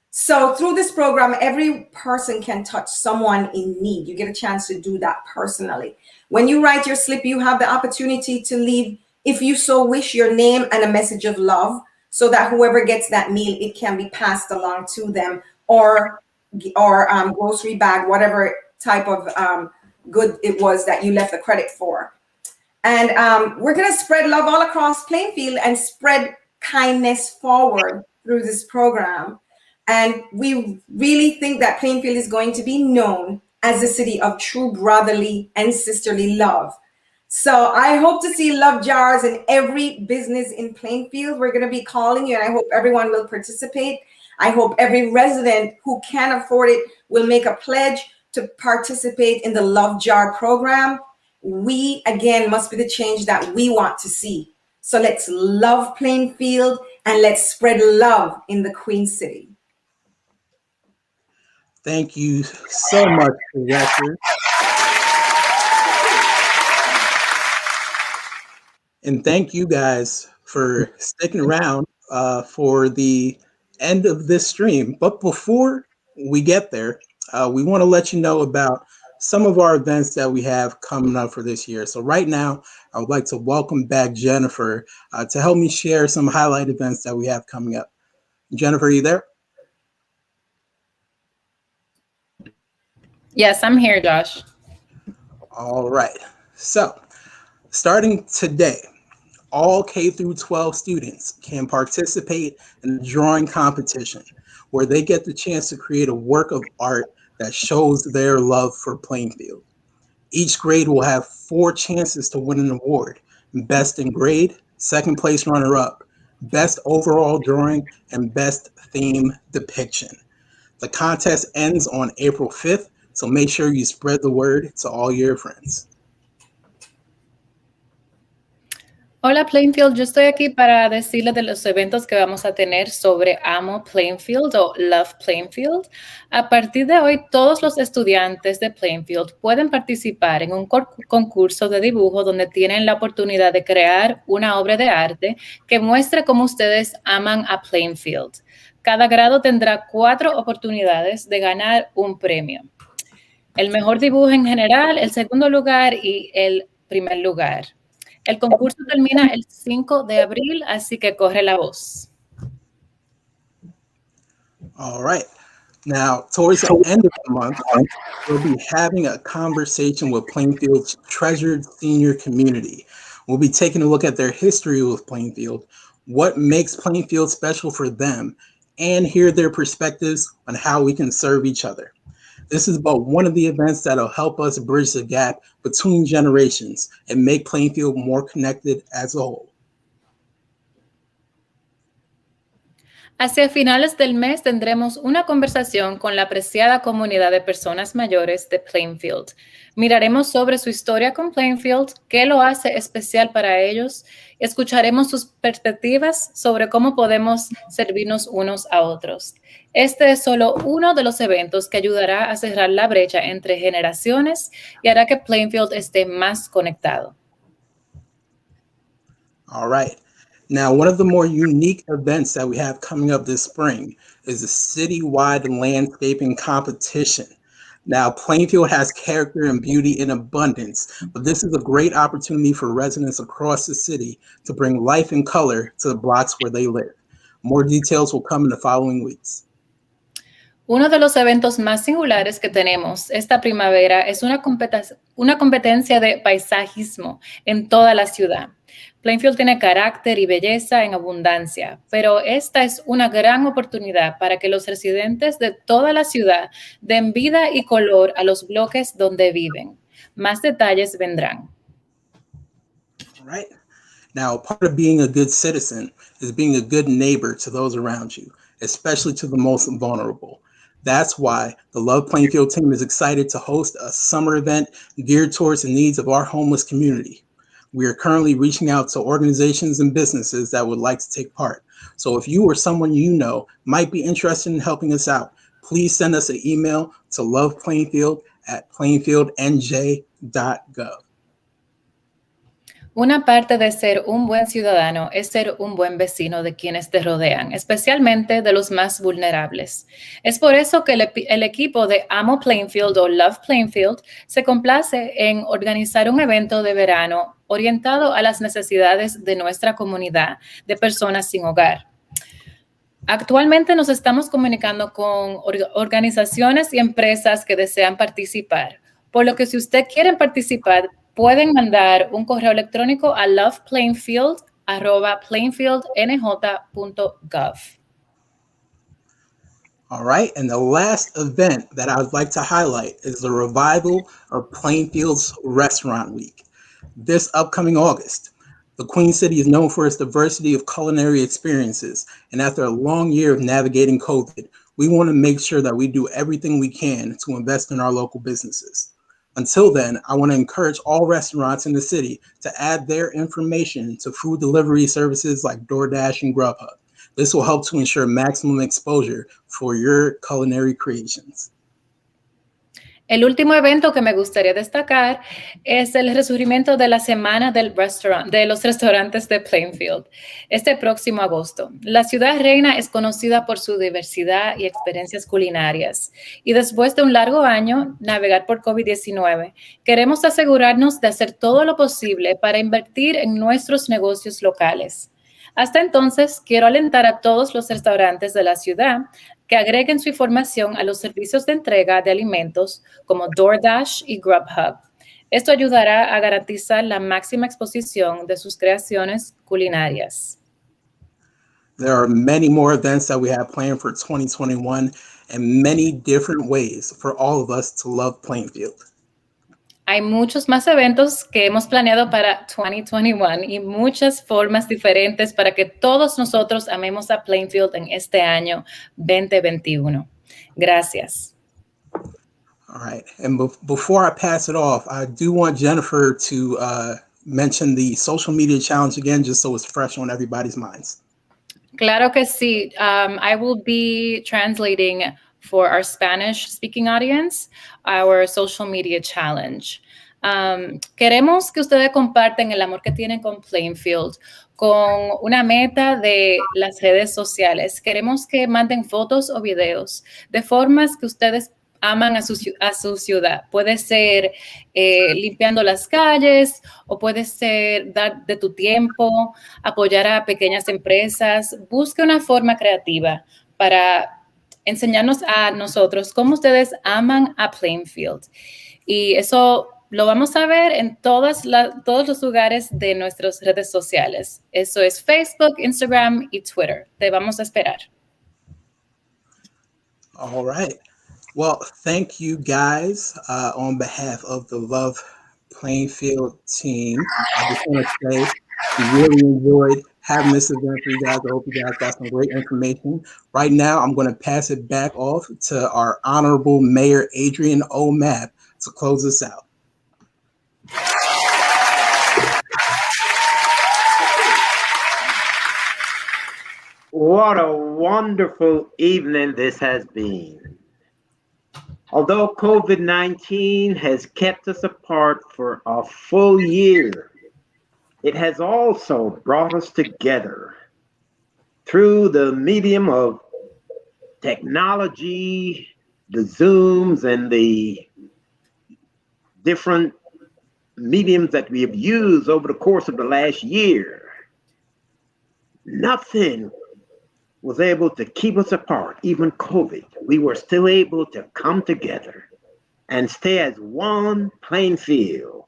So through this program, every person can touch someone in need. You get a chance to do that personally. When you write your slip, you have the opportunity to leave, if you so wish, your name and a message of love, so that whoever gets that meal, it can be passed along to them, or grocery bag, whatever type of good it was that you left the credit for. And we're going to spread love all across Plainfield and spread kindness forward through this program. And we really think that Plainfield is going to be known as a city of true brotherly and sisterly love. So I hope to see love jars in every business in Plainfield. We're going to be calling you, and I hope everyone will participate. I hope every resident who can afford it will make a pledge to participate in the Love Jar program. We, again, must be the change that we want to see. So let's love Plainfield and let's spread love in the Queen City. Thank you so much, Director. And thank you guys for sticking around for the end of this stream. But before we get there, we want to let you know about some of our events that we have coming up for this year. So right now, I would like to welcome back Jennifer to help me share some highlight events that we have coming up. Jennifer, are you there? Yes, I'm here, Josh. All right. So starting today, all K through 12 students can participate in the drawing competition where they get the chance to create a work of art that shows their love for Plainfield. Each grade will have 4 chances to win an award: best in grade, second place runner-up, best overall drawing, and best theme depiction. The contest ends on April 5th, so make sure you spread the word to all your friends. Hola Plainfield, yo estoy aquí para decirles de los eventos que vamos a tener sobre Amo Plainfield o Love Plainfield. A partir de hoy, todos los estudiantes de Plainfield pueden participar en un concurso de dibujo donde tienen la oportunidad de crear una obra de arte que muestre cómo ustedes aman a Plainfield. Cada grado tendrá 4 oportunidades de ganar un premio: el mejor dibujo en general, el segundo lugar y el primer lugar. El concurso termina el 5 de abril, así que corre la voz. All right. Now, towards the end of the month, we'll be having a conversation with Plainfield's treasured senior community. We'll be taking a look at their history with Plainfield, what makes Plainfield special for them, and hear their perspectives on how we can serve each other. This is about one of the events that'll help us bridge the gap between generations and make Plainfield more connected as a whole. Hacia finales del mes tendremos una conversación con la apreciada comunidad de personas mayores de Plainfield. Miraremos sobre su historia con Plainfield, qué lo hace especial para ellos, y escucharemos sus perspectivas sobre cómo podemos servirnos unos a otros. Este es solo uno de los eventos que ayudará a cerrar la brecha entre generaciones y hará que Plainfield esté más conectado. All right. Now, one of the more unique events that we have coming up this spring is the citywide landscaping competition. Now, Plainfield has character and beauty in abundance, but this is a great opportunity for residents across the city to bring life and color to the blocks where they live. More details will come in the following weeks. Uno de los eventos más singulares que tenemos esta primavera es una competencia de paisajismo en toda la ciudad. Plainfield tiene carácter y belleza en abundancia, pero esta es una gran oportunidad para que los residentes de toda la ciudad den vida y color a los bloques donde viven. Más detalles vendrán. All right. Now, part of being a good citizen is being a good neighbor to those around you, especially to the most vulnerable. That's why the Love Plainfield team is excited to host a summer event geared towards the needs of our homeless community. We are currently reaching out to organizations and businesses that would like to take part. So if you or someone you know might be interested in helping us out, please send us an email to loveplainfield@plainfieldnj.gov. Una parte de ser un buen ciudadano es ser un buen vecino de quienes te rodean, especialmente de los más vulnerables. Es por eso que el equipo de Amo Plainfield o Love Plainfield se complace en organizar un evento de verano orientado a las necesidades de nuestra comunidad de personas sin hogar. Actualmente nos estamos comunicando con organizaciones y empresas que desean participar, por lo que si usted quiere participar, pueden mandar un correo electrónico a loveplainfield@plainfieldnj.gov. All right, and the last event that I would like to highlight is the revival of Plainfield's Restaurant Week. This upcoming August, the Queen City is known for its diversity of culinary experiences, and after a long year of navigating COVID, we want to make sure that we do everything we can to invest in our local businesses. Until then, I want to encourage all restaurants in the city to add their information to food delivery services like DoorDash and Grubhub. This will help to ensure maximum exposure for your culinary creations. El último evento que me gustaría destacar es el resurgimiento de la Semana de los Restaurantes de Plainfield, este próximo agosto. La ciudad reina es conocida por su diversidad y experiencias culinarias. Y después de un largo año navegar por COVID-19, queremos asegurarnos de hacer todo lo posible para invertir en nuestros negocios locales. Hasta entonces, quiero alentar a todos los restaurantes de la ciudad que agreguen su información a los servicios de entrega de alimentos como DoorDash y Grubhub. Esto ayudará a garantizar la máxima exposición de sus creaciones culinarias. There are many more events that we have planned for 2021 and many different ways for all of us to love Plainfield. Hay muchos más eventos que hemos planeado para 2021 y muchas formas diferentes para que todos nosotros amemos a Plainfield en este año 2021. Gracias. All right. And before I pass it off, I do want Jennifer to mention the social media challenge again, just so it's fresh on everybody's minds. Claro que sí. I will be translating for our Spanish-speaking audience, our social media challenge. Queremos que ustedes compartan el amor que tienen con Plainfield, con una meta de las redes sociales. Queremos que manden fotos o videos de formas que ustedes aman a su ciudad. Puede ser limpiando las calles o puede ser dar de tu tiempo, apoyar a pequeñas empresas. Busque una forma creativa para enseñarnos a nosotros cómo ustedes aman a Plainfield. Y eso lo vamos a ver en todos los lugares de nuestras redes sociales. Eso es Facebook, Instagram y Twitter. Te vamos a esperar. All right. Well, thank you guys on behalf of the Love Plainfield team. I just want to say we really enjoyed having this event for you guys. I hope you guys got some great information. Right now, I'm going to pass it back off to our Honorable Mayor Adrian O'Map to close this out. What a wonderful evening this has been. Although COVID-19 has kept us apart for a full year, it has also brought us together through the medium of technology, the Zooms, and the different mediums that we have used over the course of the last year. Nothing was able to keep us apart, even COVID. We were still able to come together and stay as one Plainfield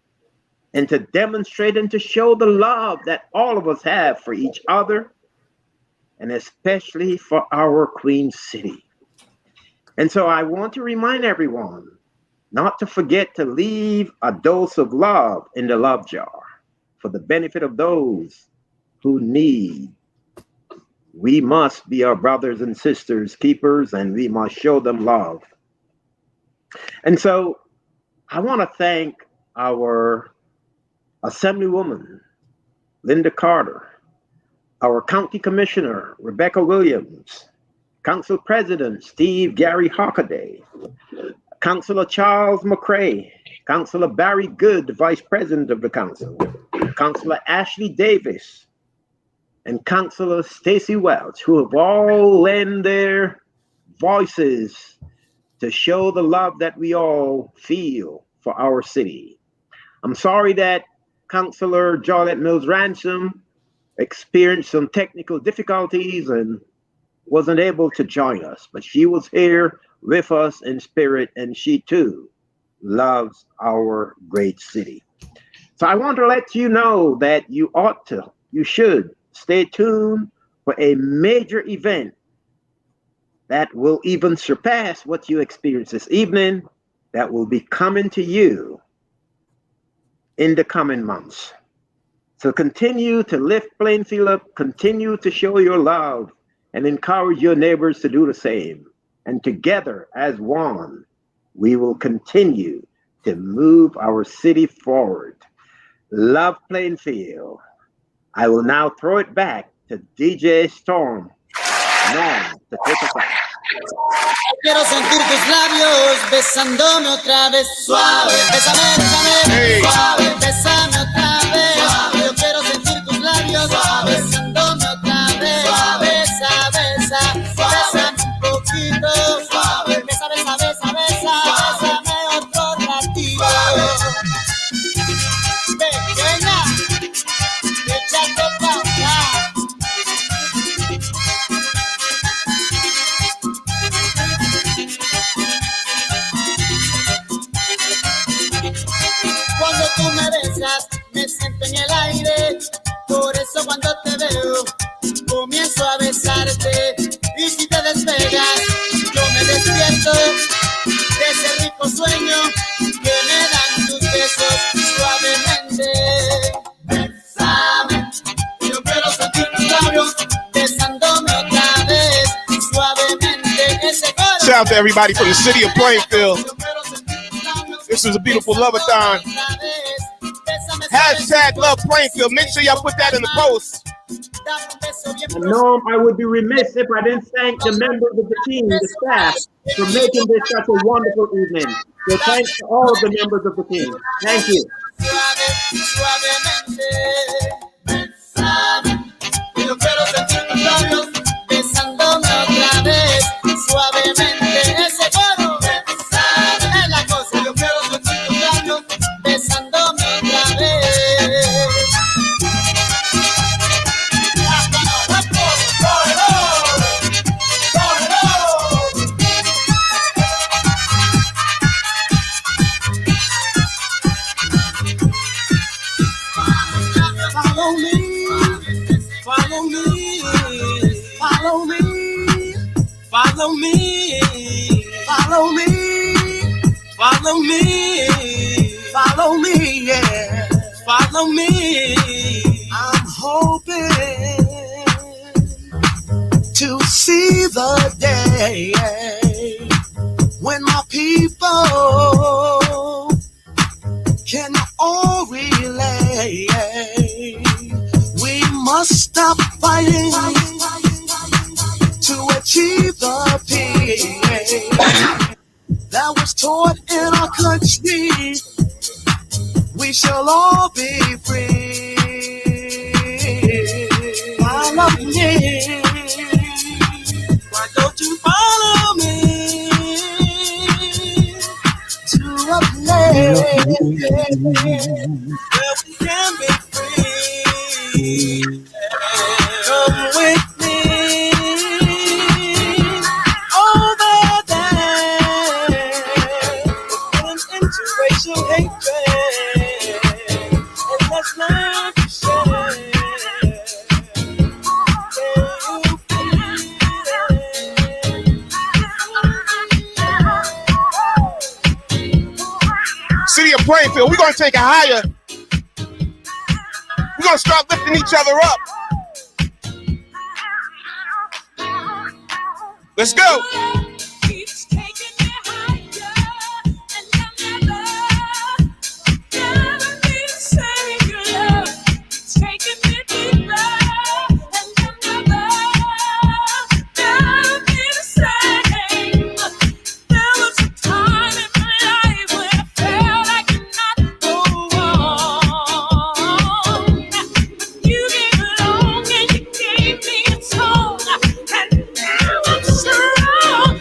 and to demonstrate and to show the love that all of us have for each other and especially for our Queen City. And so I want to remind everyone not to forget to leave a dose of love in the love jar for the benefit of those who need. We must be our brothers and sisters keepers, and we must show them love. And so I want to thank our Assemblywoman, Linda Carter, our County Commissioner, Rebecca Williams, Council President, Steve Gary Hockaday, Councilor Charles McCray, Councilor Barry Good, the Vice President of the Council, Councilor Ashley Davis, and Councilor Stacy Welch, who have all lent their voices to show the love that we all feel for our city. I'm sorry that Councilor Jolette Mills Ransom experienced some technical difficulties and wasn't able to join us, but she was here with us in spirit, and she too loves our great city. So I want to let you know that you should stay tuned for a major event that will even surpass what you experienced this evening, that will be coming to you in the coming months. So continue to lift Plainfield up, continue to show your love, and encourage your neighbors to do the same. And together as one, we will continue to move our city forward. Love Plainfield. I will now throw it back to DJ Storm Norm to take us out. Quiero sentir tus labios besándome otra vez suave. Bésame, bésame, suave. Bésame otra vez. Suave. Yo quiero sentir tus labios suave. Besándome otra vez. Suave. Besa, besa, bésame un poquito. Suave. Besa, besa, besa, besa. Bésame otro ratito. Pequeña, échate pa' acá. Cuando tú me besas, me siento en el aire. Por eso cuando te veo, comienzo a besarte. Y si te despegas, yo me despierto de ese rico sueño que me dan tus besos suavemente. Bésame, yo quiero sentir tus labios besándome otra vez suavemente. Ese coro. Shout out to everybody from the city of Plainfield. This is a beautiful love-a-thon. Hashtag Love Plainfield. Make sure y'all put that in the post. And Norm, I would be remiss if I didn't thank the members of the team, the staff, for making this such a wonderful evening. So thanks to all of the members of the team. Thank you. Yo quiero sentir tus labios besándome otra vez suavemente. Ese coro es la cosa. Yo quiero sentir tus labios besándome otra vez. Follow me, follow me, follow me, follow me, follow me, follow me, follow me, yeah, follow me. I'm hoping to see the day when my people can all relate. We must stop fighting to achieve the peace that was taught in our country. We shall all be free. Follow me. Why don't you follow me to a place where we can be free? Come with me over there and into racial hatred, and let's learn to share. City of Plainfield, we're gonna take it higher. We're gonna start lifting each other up. Let's go. Strong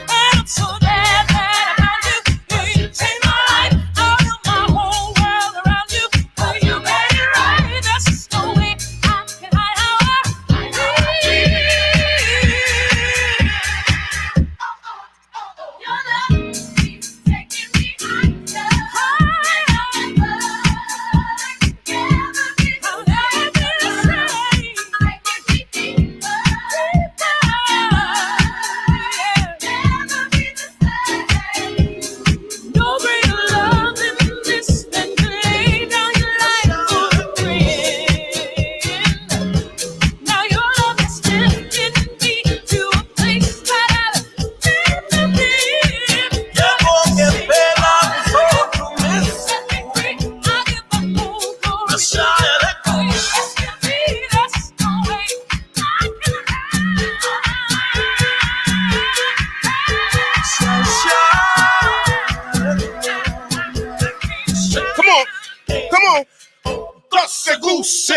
Come on. Cose goose.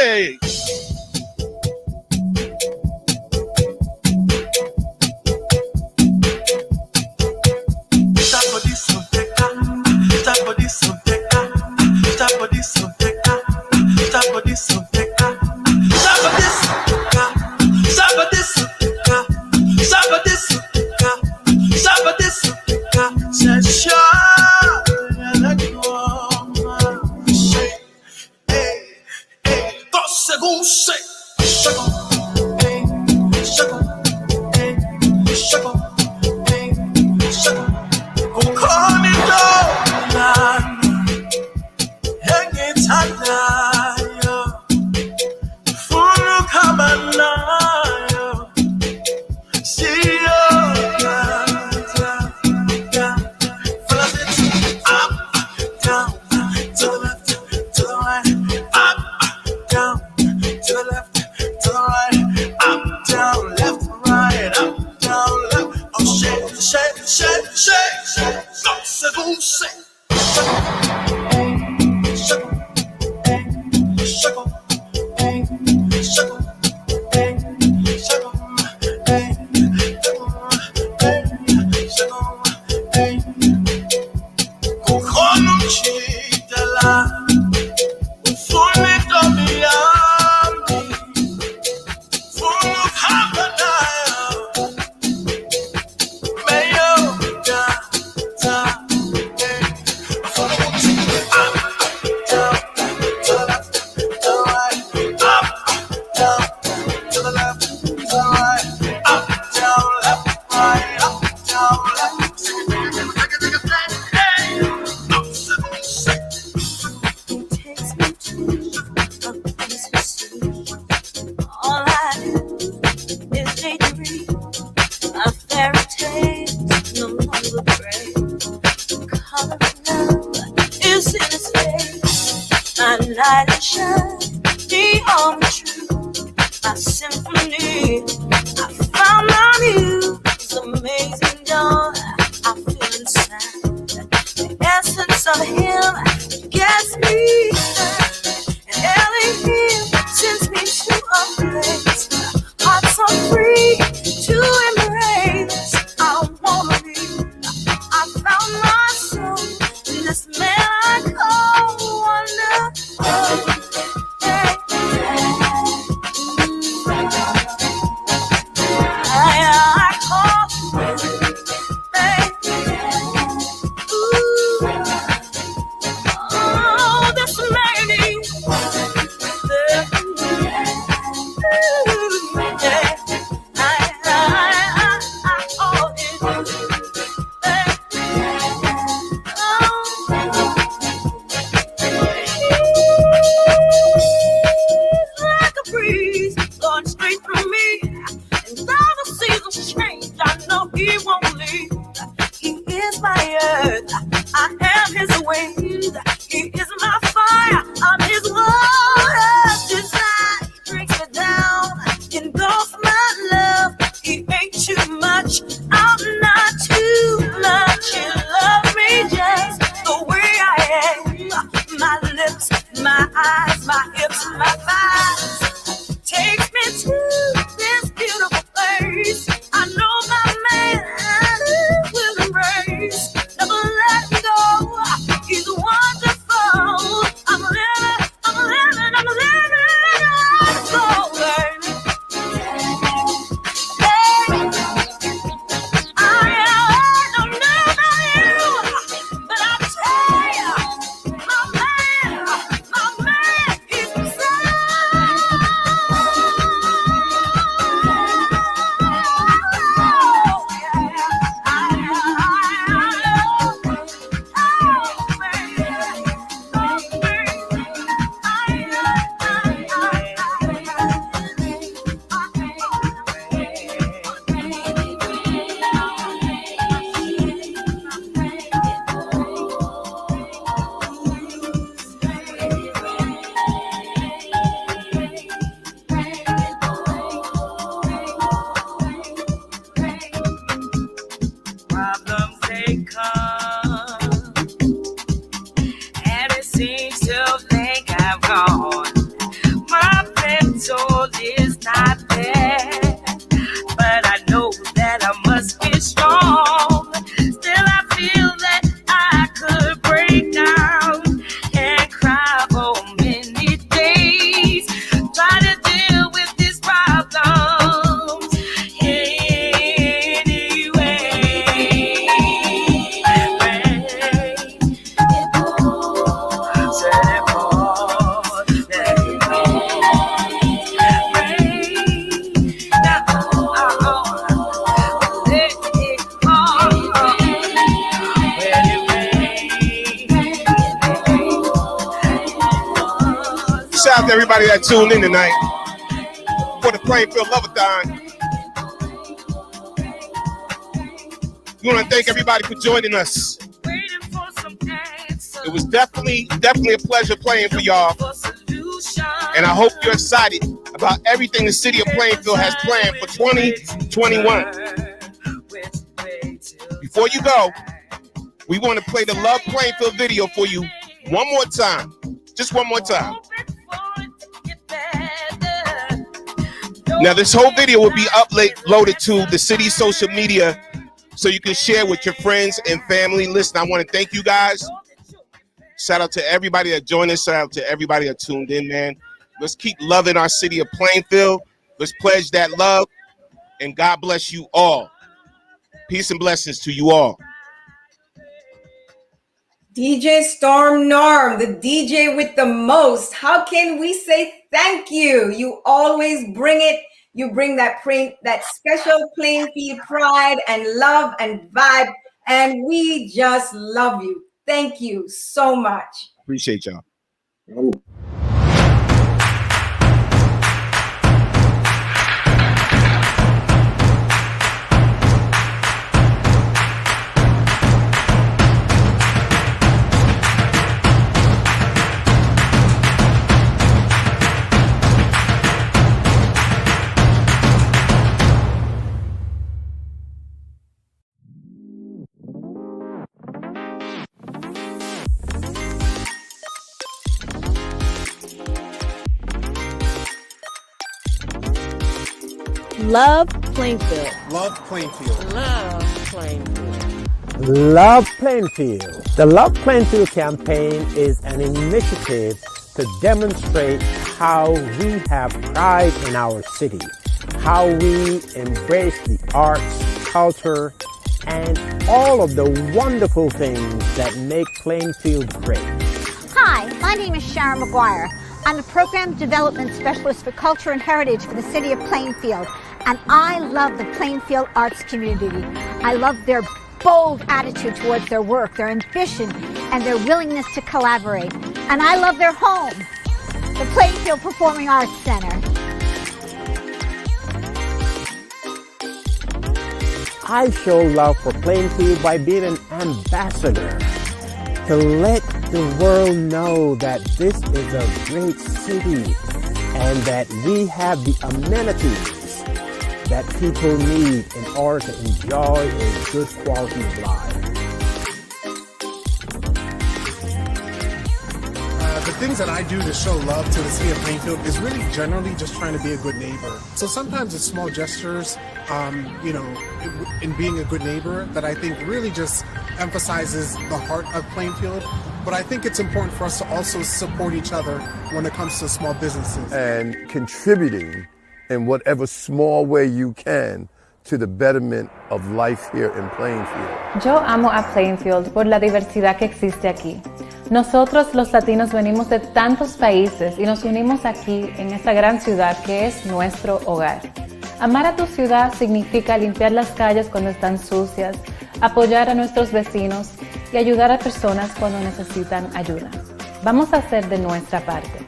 Shout out to everybody that tuned in tonight for the Plainfield Love-a-thon. We want to thank everybody for joining us. It was definitely a pleasure playing for y'all. And I hope you're excited about everything the city of Plainfield has planned for 2021. Before you go, we want to play the Love Plainfield video for you one more time. Just one more time. Now, this whole video will be uploaded to the city's social media so you can share with your friends and family. Listen, I want to thank you guys. Shout out to everybody that joined us. Shout out to everybody that tuned in, man. Let's keep loving our city of Plainfield. Let's pledge that love. And God bless you all. Peace and blessings to you all. DJ Storm Norm, the DJ with the most. How can we say thank you? You always bring it. You bring that special Plainfield pride and love and vibe. And we just love you. Thank you so much. Appreciate y'all. Love Plainfield. Love Plainfield. Love Plainfield. Love Plainfield. The Love Plainfield campaign is an initiative to demonstrate how we have pride in our city, how we embrace the arts, culture, and all of the wonderful things that make Plainfield great. Hi, my name is Sharon McGuire. I'm the Program Development Specialist for Culture and Heritage for the City of Plainfield, and I love the Plainfield arts community. I love their bold attitude towards their work, their ambition, and their willingness to collaborate. And I love their home, the Plainfield Performing Arts Center. I show love for Plainfield by being an ambassador to let the world know that this is a great city and that we have the amenities that people need in order to enjoy a good quality of life. The things that I do to show love to the city of Plainfield is really generally just trying to be a good neighbor. So sometimes it's small gestures, in being a good neighbor that I think really just emphasizes the heart of Plainfield. But I think it's important for us to also support each other when it comes to small businesses. And contributing in whatever small way you can to the betterment of life here in Plainfield. Yo amo a Plainfield por la diversidad que existe aquí. Nosotros los latinos venimos de tantos países y nos unimos aquí en esta gran ciudad que es nuestro hogar. Amar a tu ciudad significa limpiar las calles cuando están sucias, apoyar a nuestros vecinos y ayudar a personas cuando necesitan ayuda. Vamos a hacer de nuestra parte.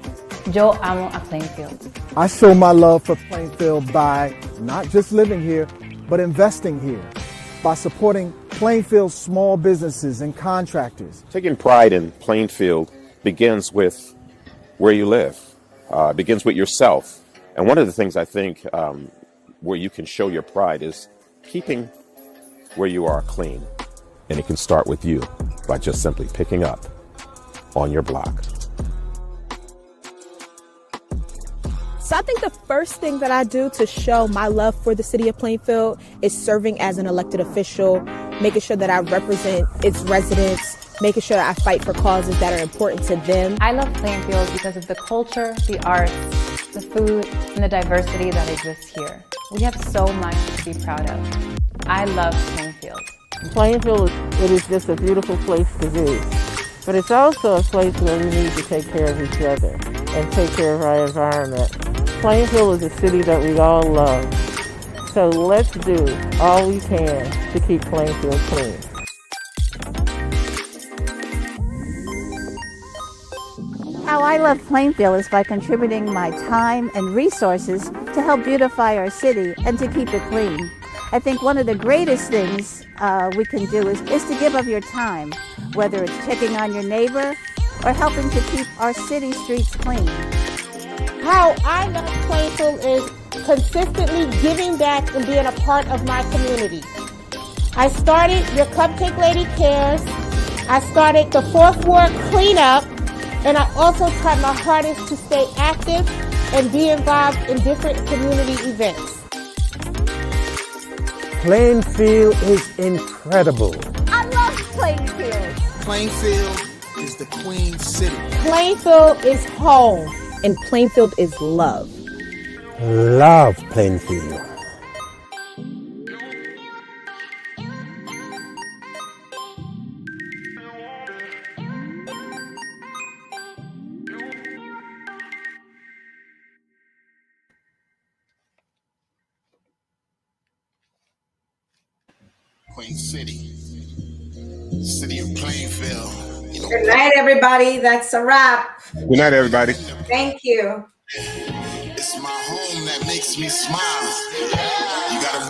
Yo amo a Plainfield. I show my love for Plainfield by not just living here, but investing here, by supporting Plainfield's small businesses and contractors. Taking pride in Plainfield begins with where you live, begins with yourself. And one of the things I think where you can show your pride is keeping where you are clean. And it can start with you by just simply picking up on your block. So I think the first thing that I do to show my love for the city of Plainfield is serving as an elected official, making sure that I represent its residents, making sure that I fight for causes that are important to them. I love Plainfield because of the culture, the arts, the food, and the diversity that exists here. We have so much to be proud of. I love Plainfield. Plainfield, it is just a beautiful place to be. But it's also a place where we need to take care of each other and take care of our environment. Plainfield is a city that we all love. So let's do all we can to keep Plainfield clean. How I love Plainfield is by contributing my time and resources to help beautify our city and to keep it clean. I think one of the greatest things we can do is to give of your time, whether it's checking on your neighbor or helping to keep our city streets clean. How I love Plainfield is consistently giving back and being a part of my community. I started Your Cupcake Lady Cares. I started the Fourth Ward Cleanup. And I also try my hardest to stay active and be involved in different community events. Plainfield is incredible. I love Plainfield. Plainfield is the Queen City. Plainfield is home. And Plainfield is love. Love Plainfield. Queen City. City of Plainfield. Good night, everybody. That's a wrap. Good night, everybody. Thank you. It's my home that makes me smile. You gotta